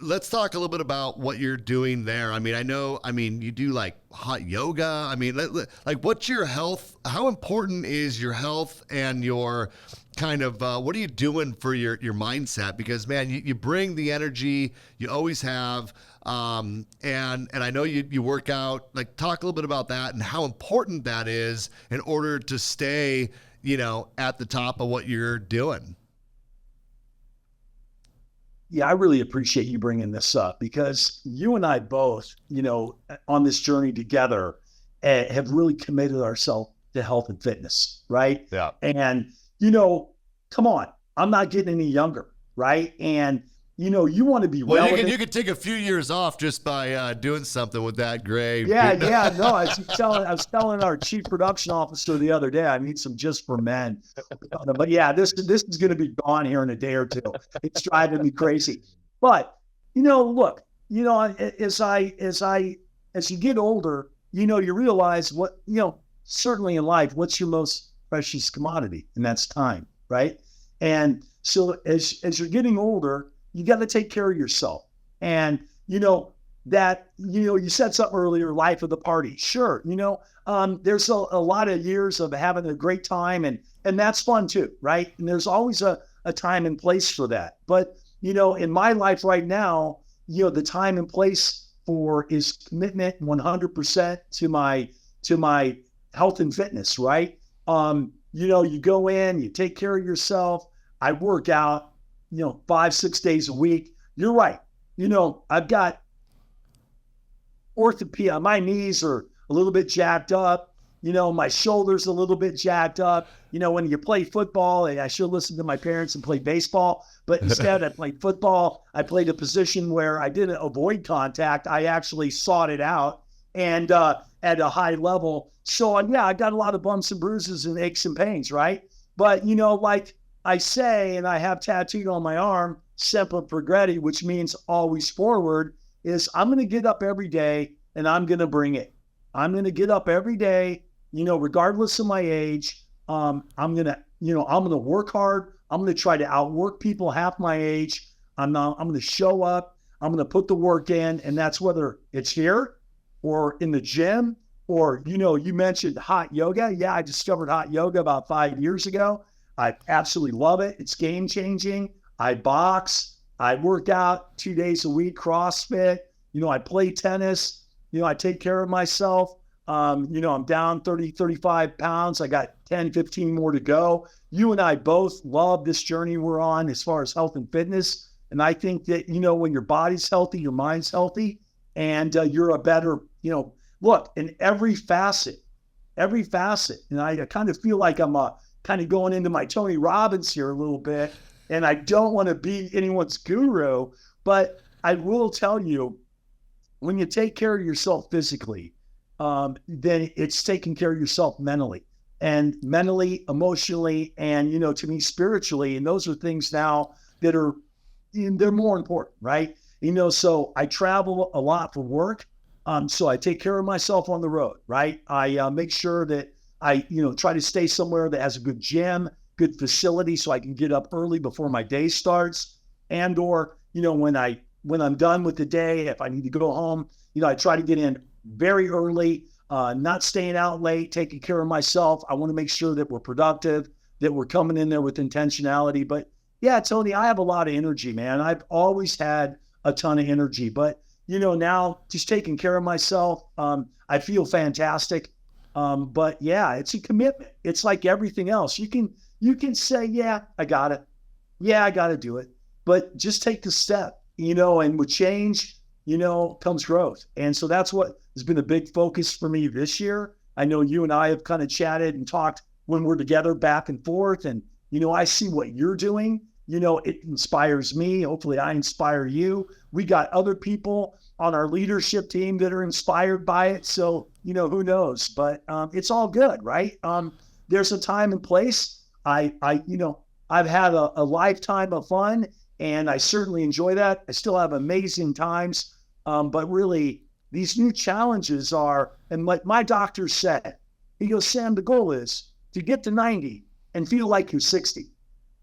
Let's talk a little bit about what you're doing there. You do like hot yoga. Like what's your health? How important is your health and your kind of, what are you doing for your mindset? Because man, you bring the energy you always have. And I know you work out, like talk a little bit about that and how important that is in order to stay, at the top of what you're doing. Yeah, I really appreciate you bringing this up because you and I both, on this journey together have really committed ourselves to health and fitness, right? Yeah. And, come on, I'm not getting any younger, right? And, you want to be relevant. You could take a few years off just by doing something with that gray. Yeah. No, I was telling our chief production officer the other day, I need some just for men. But yeah, this is going to be gone here in a day or two. It's driving me crazy. But look, as you get older, you realize what certainly in life, what's your most precious commodity, and that's time, right? And so as you're getting older, you got to take care of yourself. And, you said something earlier, life of the party. Sure. There's a lot of years of having a great time and that's fun too. Right. And there's always a time and place for that. But, in my life right now, the time and place for is commitment 100% to my health and fitness. Right. You go in, you take care of yourself. I work out, 5-6 days a week. You're right. I've got orthopedic, my knees are a little bit jacked up. My shoulders a little bit jacked up. When you play football, I should listen to my parents and play baseball, but instead I played football. I played a position where I didn't avoid contact. I actually sought it out and at a high level. So yeah, I got a lot of bumps and bruises and aches and pains, right? But like I say, and I have tattooed on my arm, Sempre Progretti, which means always forward, is I'm going to get up every day and I'm going to bring it. I'm going to get up every day, regardless of my age. I'm going to work hard. I'm going to try to outwork people half my age. I'm going to show up. I'm going to put the work in, and that's whether it's here or in the gym or, you mentioned hot yoga. Yeah, I discovered hot yoga about 5 years ago. I absolutely love it. It's game changing. I box. I work out 2 days a week, CrossFit. I play tennis. I take care of myself. I'm down 30, 35 pounds. I got 10, 15 more to go. You and I both love this journey we're on as far as health and fitness. And I think that, when your body's healthy, your mind's healthy, and you're a better, look, in every facet. And I kind of feel like I'm kind of going into my Tony Robbins here a little bit, and I don't want to be anyone's guru, but I will tell you, when you take care of yourself physically, then it's taking care of yourself mentally, emotionally, and, to me, spiritually. And those are things now that are they're more important, right? So I travel a lot for work. So I take care of myself on the road, right? I make sure that I, try to stay somewhere that has a good gym, good facility, so I can get up early before my day starts. And or, when I'm done with the day, if I need to go home, I try to get in very early, not staying out late, taking care of myself. I want to make sure that we're productive, that we're coming in there with intentionality. But yeah, Tony, I have a lot of energy, man. I've always had a ton of energy, but now just taking care of myself, I feel fantastic. But yeah, it's a commitment. It's like everything else. You can say, yeah, I got it. Yeah, I got to do it. But just take the step, and with change, comes growth. And so that's what has been a big focus for me this year. I know you and I have kind of chatted and talked when we're together back and forth. And, I see what you're doing. It inspires me. Hopefully I inspire you. We got other people on our leadership team that are inspired by it. So, who knows, but it's all good, right? There's a time and place. I've had a lifetime of fun, and I certainly enjoy that. I still have amazing times. But really these new challenges are, and like my doctor said, he goes, Sam, the goal is to get to 90 and feel like you're 60.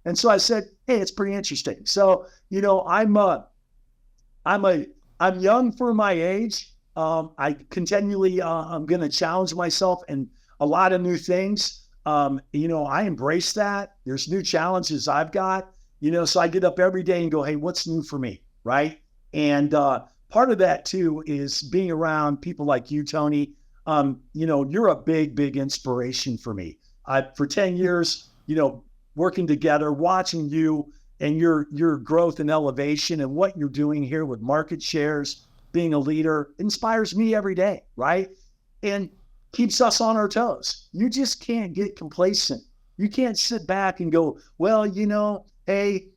And so I said, hey, it's pretty interesting. So, I'm young for my age. I continually, I'm going to challenge myself in a lot of new things. I embrace that. There's new challenges I've got, so I get up every day and go, hey, what's new for me? Right. And, part of that too is being around people like you, Tony. You're a big inspiration for me. For 10 years, working together, watching you and your growth and elevation and what you're doing here with market shares, being a leader, inspires me every day, right? And keeps us on our toes. You just can't get complacent. You can't sit back and go, well, hey,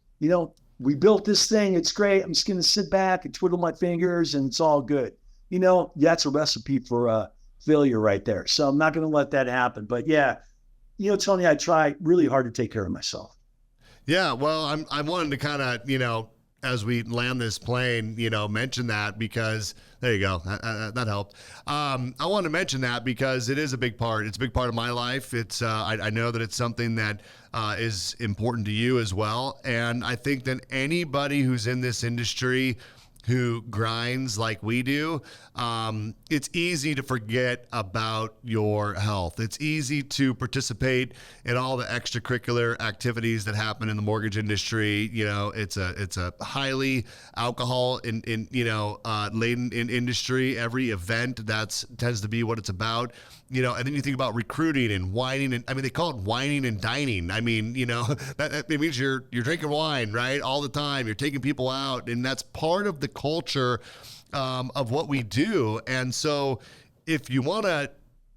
we built this thing. It's great. I'm just going to sit back and twiddle my fingers and it's all good. That's a recipe for failure right there. So I'm not going to let that happen. But yeah, Tony, I try really hard to take care of myself. Yeah, well, I wanted to kind of, as we land this plane, mention that because there you go. That helped. I want to mention that because it is a big part. It's a big part of my life. It's I know that it's something that is important to you as well. And I think that anybody who's in this industry who grinds like we do, it's easy to forget about your health. It's easy to participate in all the extracurricular activities that happen in the mortgage industry. It's a highly alcohol laden in industry. Every event tends to be what it's about. And then you think about recruiting and whining, and they call it whining and dining. That it means you're drinking wine, right, all the time. You're taking people out, and that's part of the culture of what we do. And so, if you want to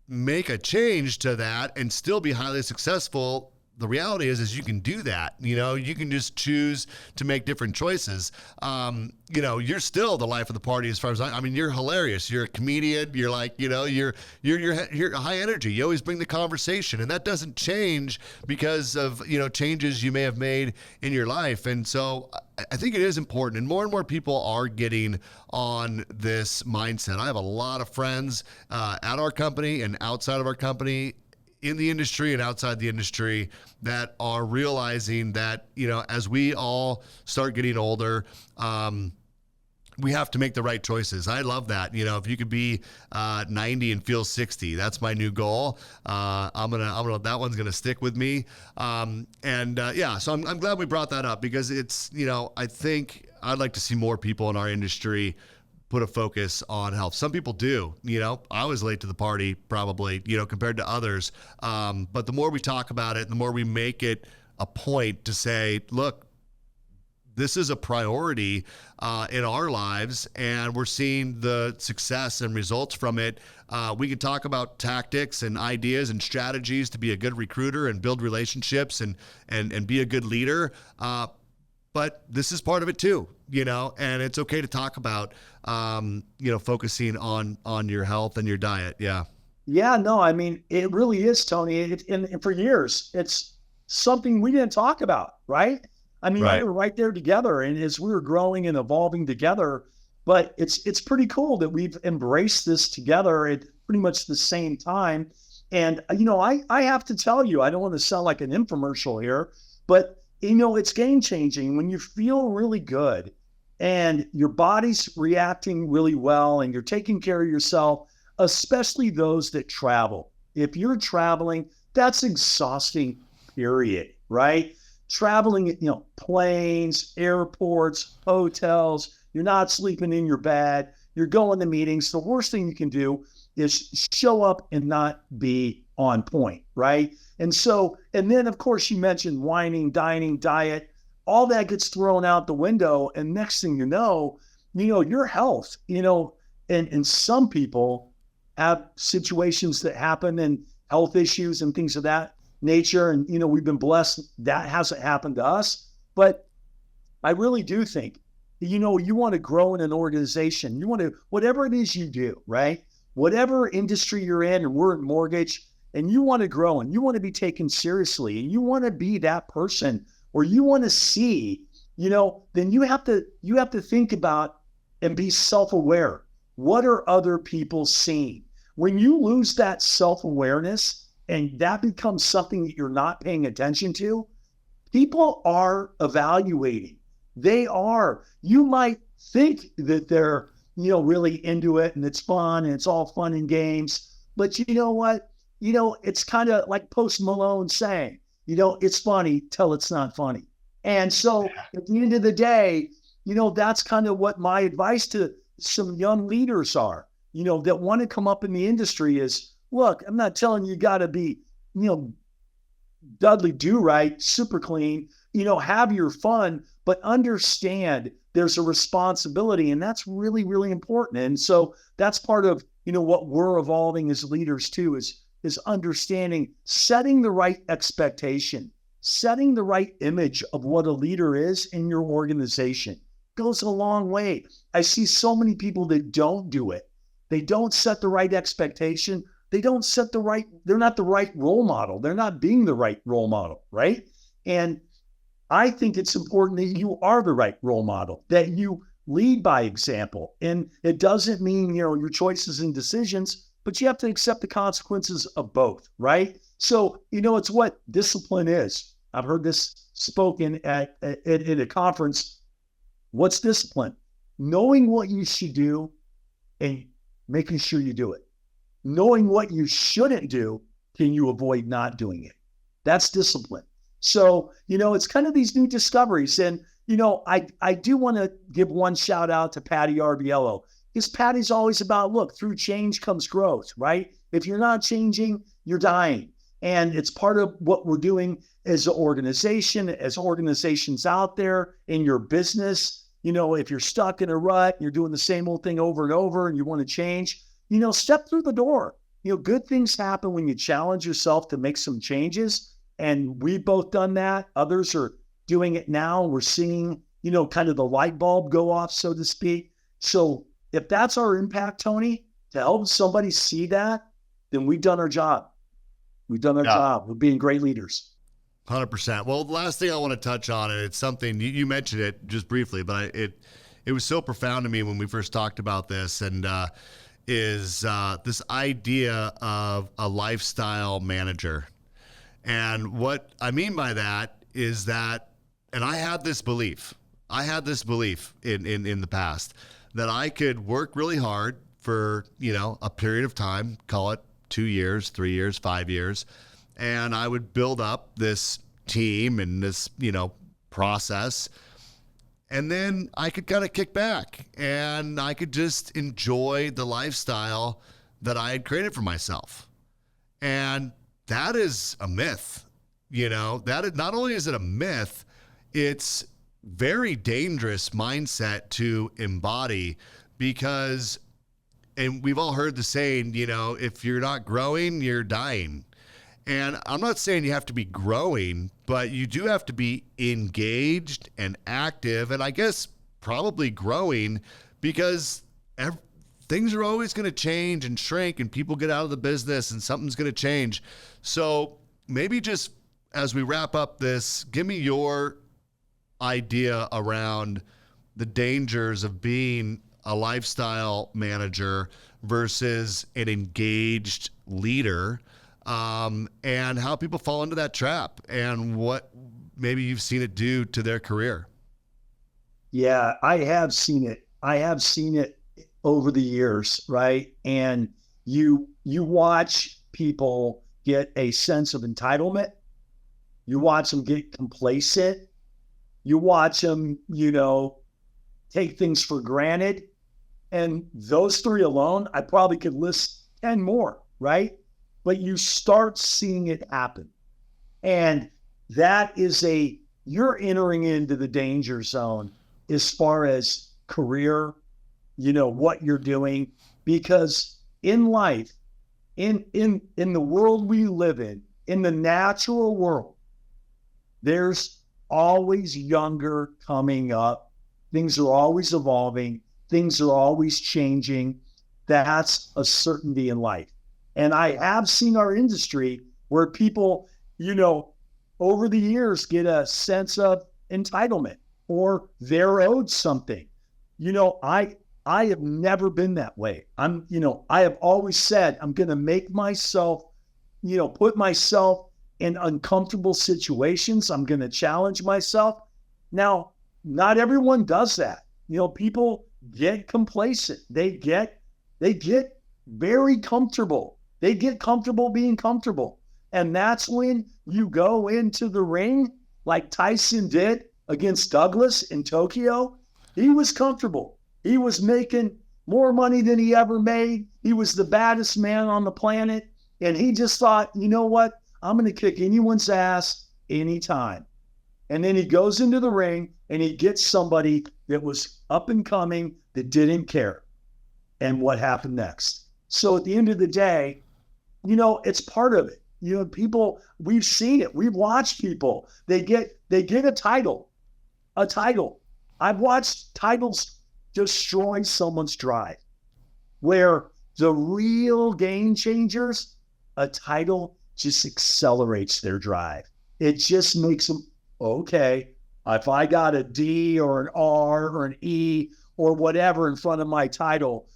make a change to that and still be highly successful, the reality is you can do that. You can just choose to make different choices. You're still the life of the party as far as you're hilarious. You're a comedian. You're like, you're high energy. You always bring the conversation, and that doesn't change because of, changes you may have made in your life. And so I think it is important, and more people are getting on this mindset. I have a lot of friends at our company and outside of our company, in the industry and outside the industry, that are realizing that, as we all start getting older, we have to make the right choices. I love that. If you could be 90 and feel 60, that's my new goal. I'm gonna that one's gonna stick with me. So I'm glad we brought that up because it's, I think I'd like to see more people in our industry put a focus on health. Some people do, I was late to the party probably, compared to others. But the more we talk about it, the more we make it a point to say, look, this is a priority in our lives, and we're seeing the success and results from it. We can talk about tactics and ideas and strategies to be a good recruiter and build relationships and be a good leader. But this is part of it too, and it's okay to talk about, focusing on your health and your diet. Yeah. Yeah, no, it really is, Tony. And for years, it's something we didn't talk about, right? I mean, we Right. were right there together, and as we were growing and evolving together. But it's pretty cool that we've embraced this together at pretty much the same time. And I have to tell you, I don't want to sound like an infomercial here, but it's game changing when you feel really good and your body's reacting really well and you're taking care of yourself, especially those that travel. If you're traveling, that's exhausting, period, right? Traveling, planes, airports, hotels, you're not sleeping in your bed, you're going to meetings. The worst thing you can do is show up and not be on point, right? And then of course you mentioned whining, dining, diet, all that gets thrown out the window. And next thing your health, and some people have situations that happen and health issues and things of that nature. And, we've been blessed that hasn't happened to us. But I really do think, you want to grow in an organization. You want to, whatever it is you do, right? Whatever industry you're in, and we're in mortgage, and you want to grow and you want to be taken seriously and you want to be that person, or you want to see, then you have to think about and be self-aware. What are other people seeing? When you lose that self-awareness and that becomes something that you're not paying attention to, people are evaluating. They are. You might think that they're, really into it and it's fun and it's all fun and games. But you know what? It's kind of like Post Malone saying, it's funny till it's not funny. And so at the end of the day, that's kind of what my advice to some young leaders are, that want to come up in the industry is, look, I'm not telling you got to be, Dudley Do-Right, super clean, have your fun, but understand there's a responsibility. And that's really, really important. And so that's part of, what we're evolving as leaders too, is understanding, setting the right expectation, setting the right image of what a leader is in your organization goes a long way. I see so many people that don't do it. They don't set the right expectation. They're not the right role model. They're not being the right role model, right? And I think it's important that you are the right role model, that you lead by example. And it doesn't mean, your choices and decisions, but you have to accept the consequences of both, right? So, it's what discipline is. I've heard this spoken at a conference. What's discipline? Knowing what you should do and making sure you do it. Knowing what you shouldn't do, can you avoid not doing it? That's discipline. So, it's kind of these new discoveries. And, I do want to give one shout out to Patty Arbiello, because Patty's always about, look, through change comes growth, right? If you're not changing, you're dying. And it's part of what we're doing as an organization, as organizations out there in your business. If you're stuck in a rut, you're doing the same old thing over and over and you want to change, step through the door. Good things happen when you challenge yourself to make some changes. And we've both done that. Others are doing it now. We're seeing, kind of the light bulb go off, so to speak. So if that's our impact, Tony, to help somebody see that, then we've done our job. We've done our job. We're being great leaders. 100%. Well, the last thing I want to touch on, and it's something you mentioned it just briefly, but it was so profound to me when we first talked about this, and is this idea of a lifestyle manager. And what I mean by that is that, and I had this belief in the past that I could work really hard for, a period of time, call it 2 years, 3 years, 5 years. And I would build up this team and this, process. And then I could kind of kick back and I could just enjoy the lifestyle that I had created for myself. And that is a myth, not only is it a myth, it's very dangerous mindset to embody, because, and we've all heard the saying, if you're not growing, you're dying. And I'm not saying you have to be growing, but you do have to be engaged and active, and I guess probably growing, because things are always going to change and shrink, and people get out of the business and something's going to change. So maybe just as we wrap up this, give me your idea around the dangers of being a lifestyle manager versus an engaged leader, and how people fall into that trap and what maybe you've seen it do to their career. Yeah, I have seen it. I have seen it over the years, right? And you watch people get a sense of entitlement. You watch them get complacent. You watch them, take things for granted. And those three alone, I probably could list 10 more, right? But you start seeing it happen. And that is you're entering into the danger zone as far as career, what you're doing, because in life, in the world we live in the natural world, there's always younger coming up. Things are always evolving. Things are always changing. That's a certainty in life. And I have seen our industry where people, over the years get a sense of entitlement or they're owed something. I have never been that way. I have always said, I'm going to make myself, put myself in uncomfortable situations. I'm going to challenge myself. Now, not everyone does that. People get complacent. They get very comfortable. They get comfortable being comfortable. And that's when you go into the ring like Tyson did against Douglas in Tokyo. He was comfortable. He was making more money than he ever made. He was the baddest man on the planet. And he just thought, you know what? I'm going to kick anyone's ass anytime. And then he goes into the ring and he gets somebody that was up and coming that didn't care. And what happened next? So at the end of the day, it's part of it. People, we've seen it. We've watched people. They get a title. I've watched titles destroy someone's drive, where the real game changers, a title just accelerates their drive. It just makes them, okay, if I got a D or an R or an E or whatever in front of my title,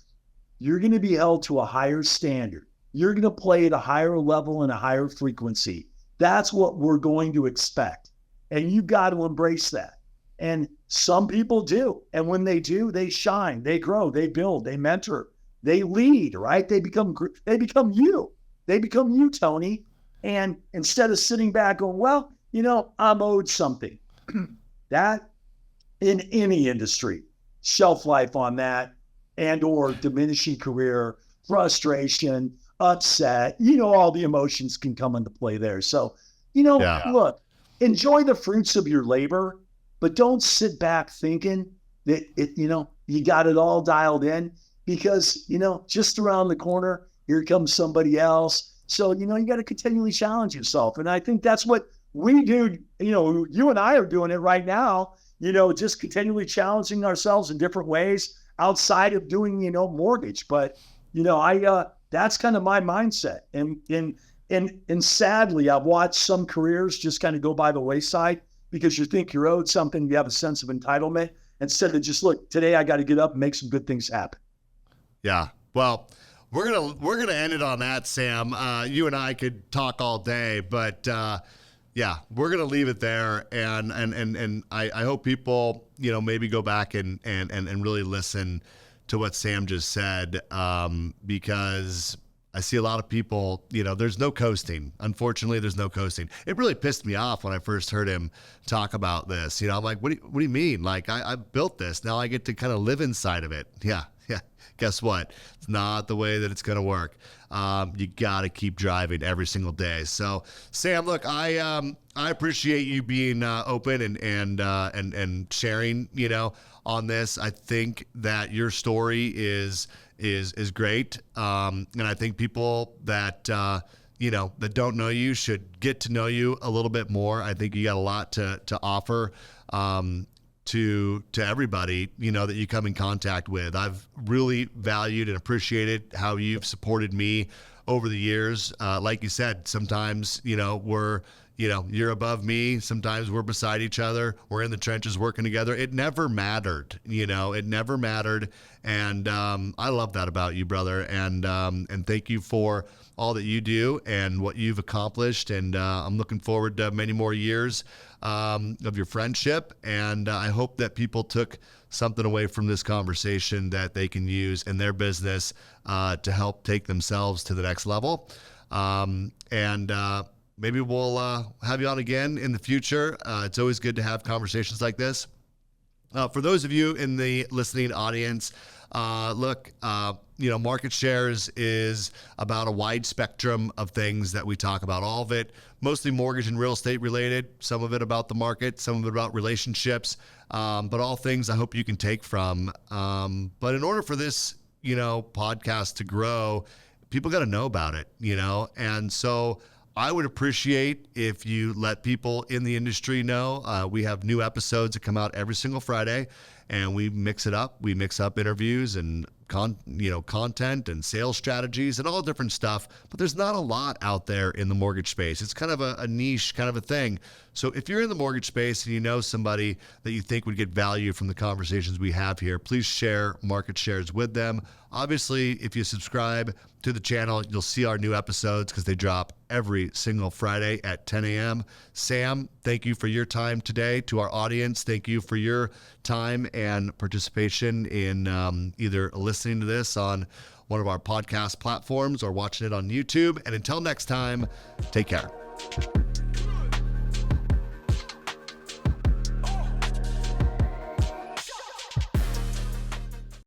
you're going to be held to a higher standard. You're going to play at a higher level and a higher frequency. That's what we're going to expect. And you've got to embrace that. And some people do. And when they do, they shine, they grow, they build, they mentor, they lead, right? They become you. They become you, Tony. And instead of sitting back going, well, I'm owed something. That, in any industry, shelf life on that and or diminishing career, frustration, upset, all the emotions can come into play there. So, Look, enjoy the fruits of your labor, but don't sit back thinking that you got it all dialed in, because, just around the corner, here comes somebody else. So, you got to continually challenge yourself. And I think that's what we do. You and I are doing it right now, just continually challenging ourselves in different ways outside of doing, mortgage. But, that's kind of my mindset. And sadly, I've watched some careers just kind of go by the wayside because you think you're owed something. You have a sense of entitlement instead of just, look, today I got to get up and make some good things happen. Yeah. Well, we're gonna end it on that, Sam. You and I could talk all day, but yeah, we're gonna leave it there. And I hope people maybe go back and really listen to what Sam just said, because I see a lot of people, there's no coasting. Unfortunately, there's no coasting. It really pissed me off when I first heard him talk about this. I'm like, what do you mean? Like, I built this. Now I get to kind of live inside of it. Yeah. Guess what? It's not the way that it's going to work. You got to keep driving every single day. So, Sam, look, I appreciate you being open and sharing, on this. I think that your story is great. And I think people that, that don't know you should get to know you a little bit more. I think you got a lot to offer, to everybody, that you come in contact with. I've really valued and appreciated how you've supported me over the years. Like you said, sometimes, we're, you're above me. Sometimes we're beside each other. We're in the trenches working together. It never mattered. It never mattered. And I love that about you, brother. And thank you for all that you do and what you've accomplished. And I'm looking forward to many more years of your friendship. And I hope that people took something away from this conversation that they can use in their business to help take themselves to the next level. Maybe we'll have you on again in the future. It's always good to have conversations like this. For those of you in the listening audience, market shares is about a wide spectrum of things that we talk about. All of it, mostly mortgage and real estate related, some of it about the market, some of it about relationships, but all things I hope you can take from. But in order for this, podcast to grow, people got to know about it, and so I would appreciate if you let people in the industry know. We have new episodes that come out every single Friday, and we mix it up. We mix up interviews and content and sales strategies and all different stuff. But there's not a lot out there in the mortgage space. It's kind of a niche kind of a thing. So if you're in the mortgage space and you know somebody that you think would get value from the conversations we have here, please share market shares with them. Obviously, if you subscribe to the channel, you'll see our new episodes because they drop every single Friday at 10 a.m. Sam, thank you for your time today. To our audience, thank you for your time and participation in either listening to this on one of our podcast platforms or watching it on YouTube. And until next time, take care.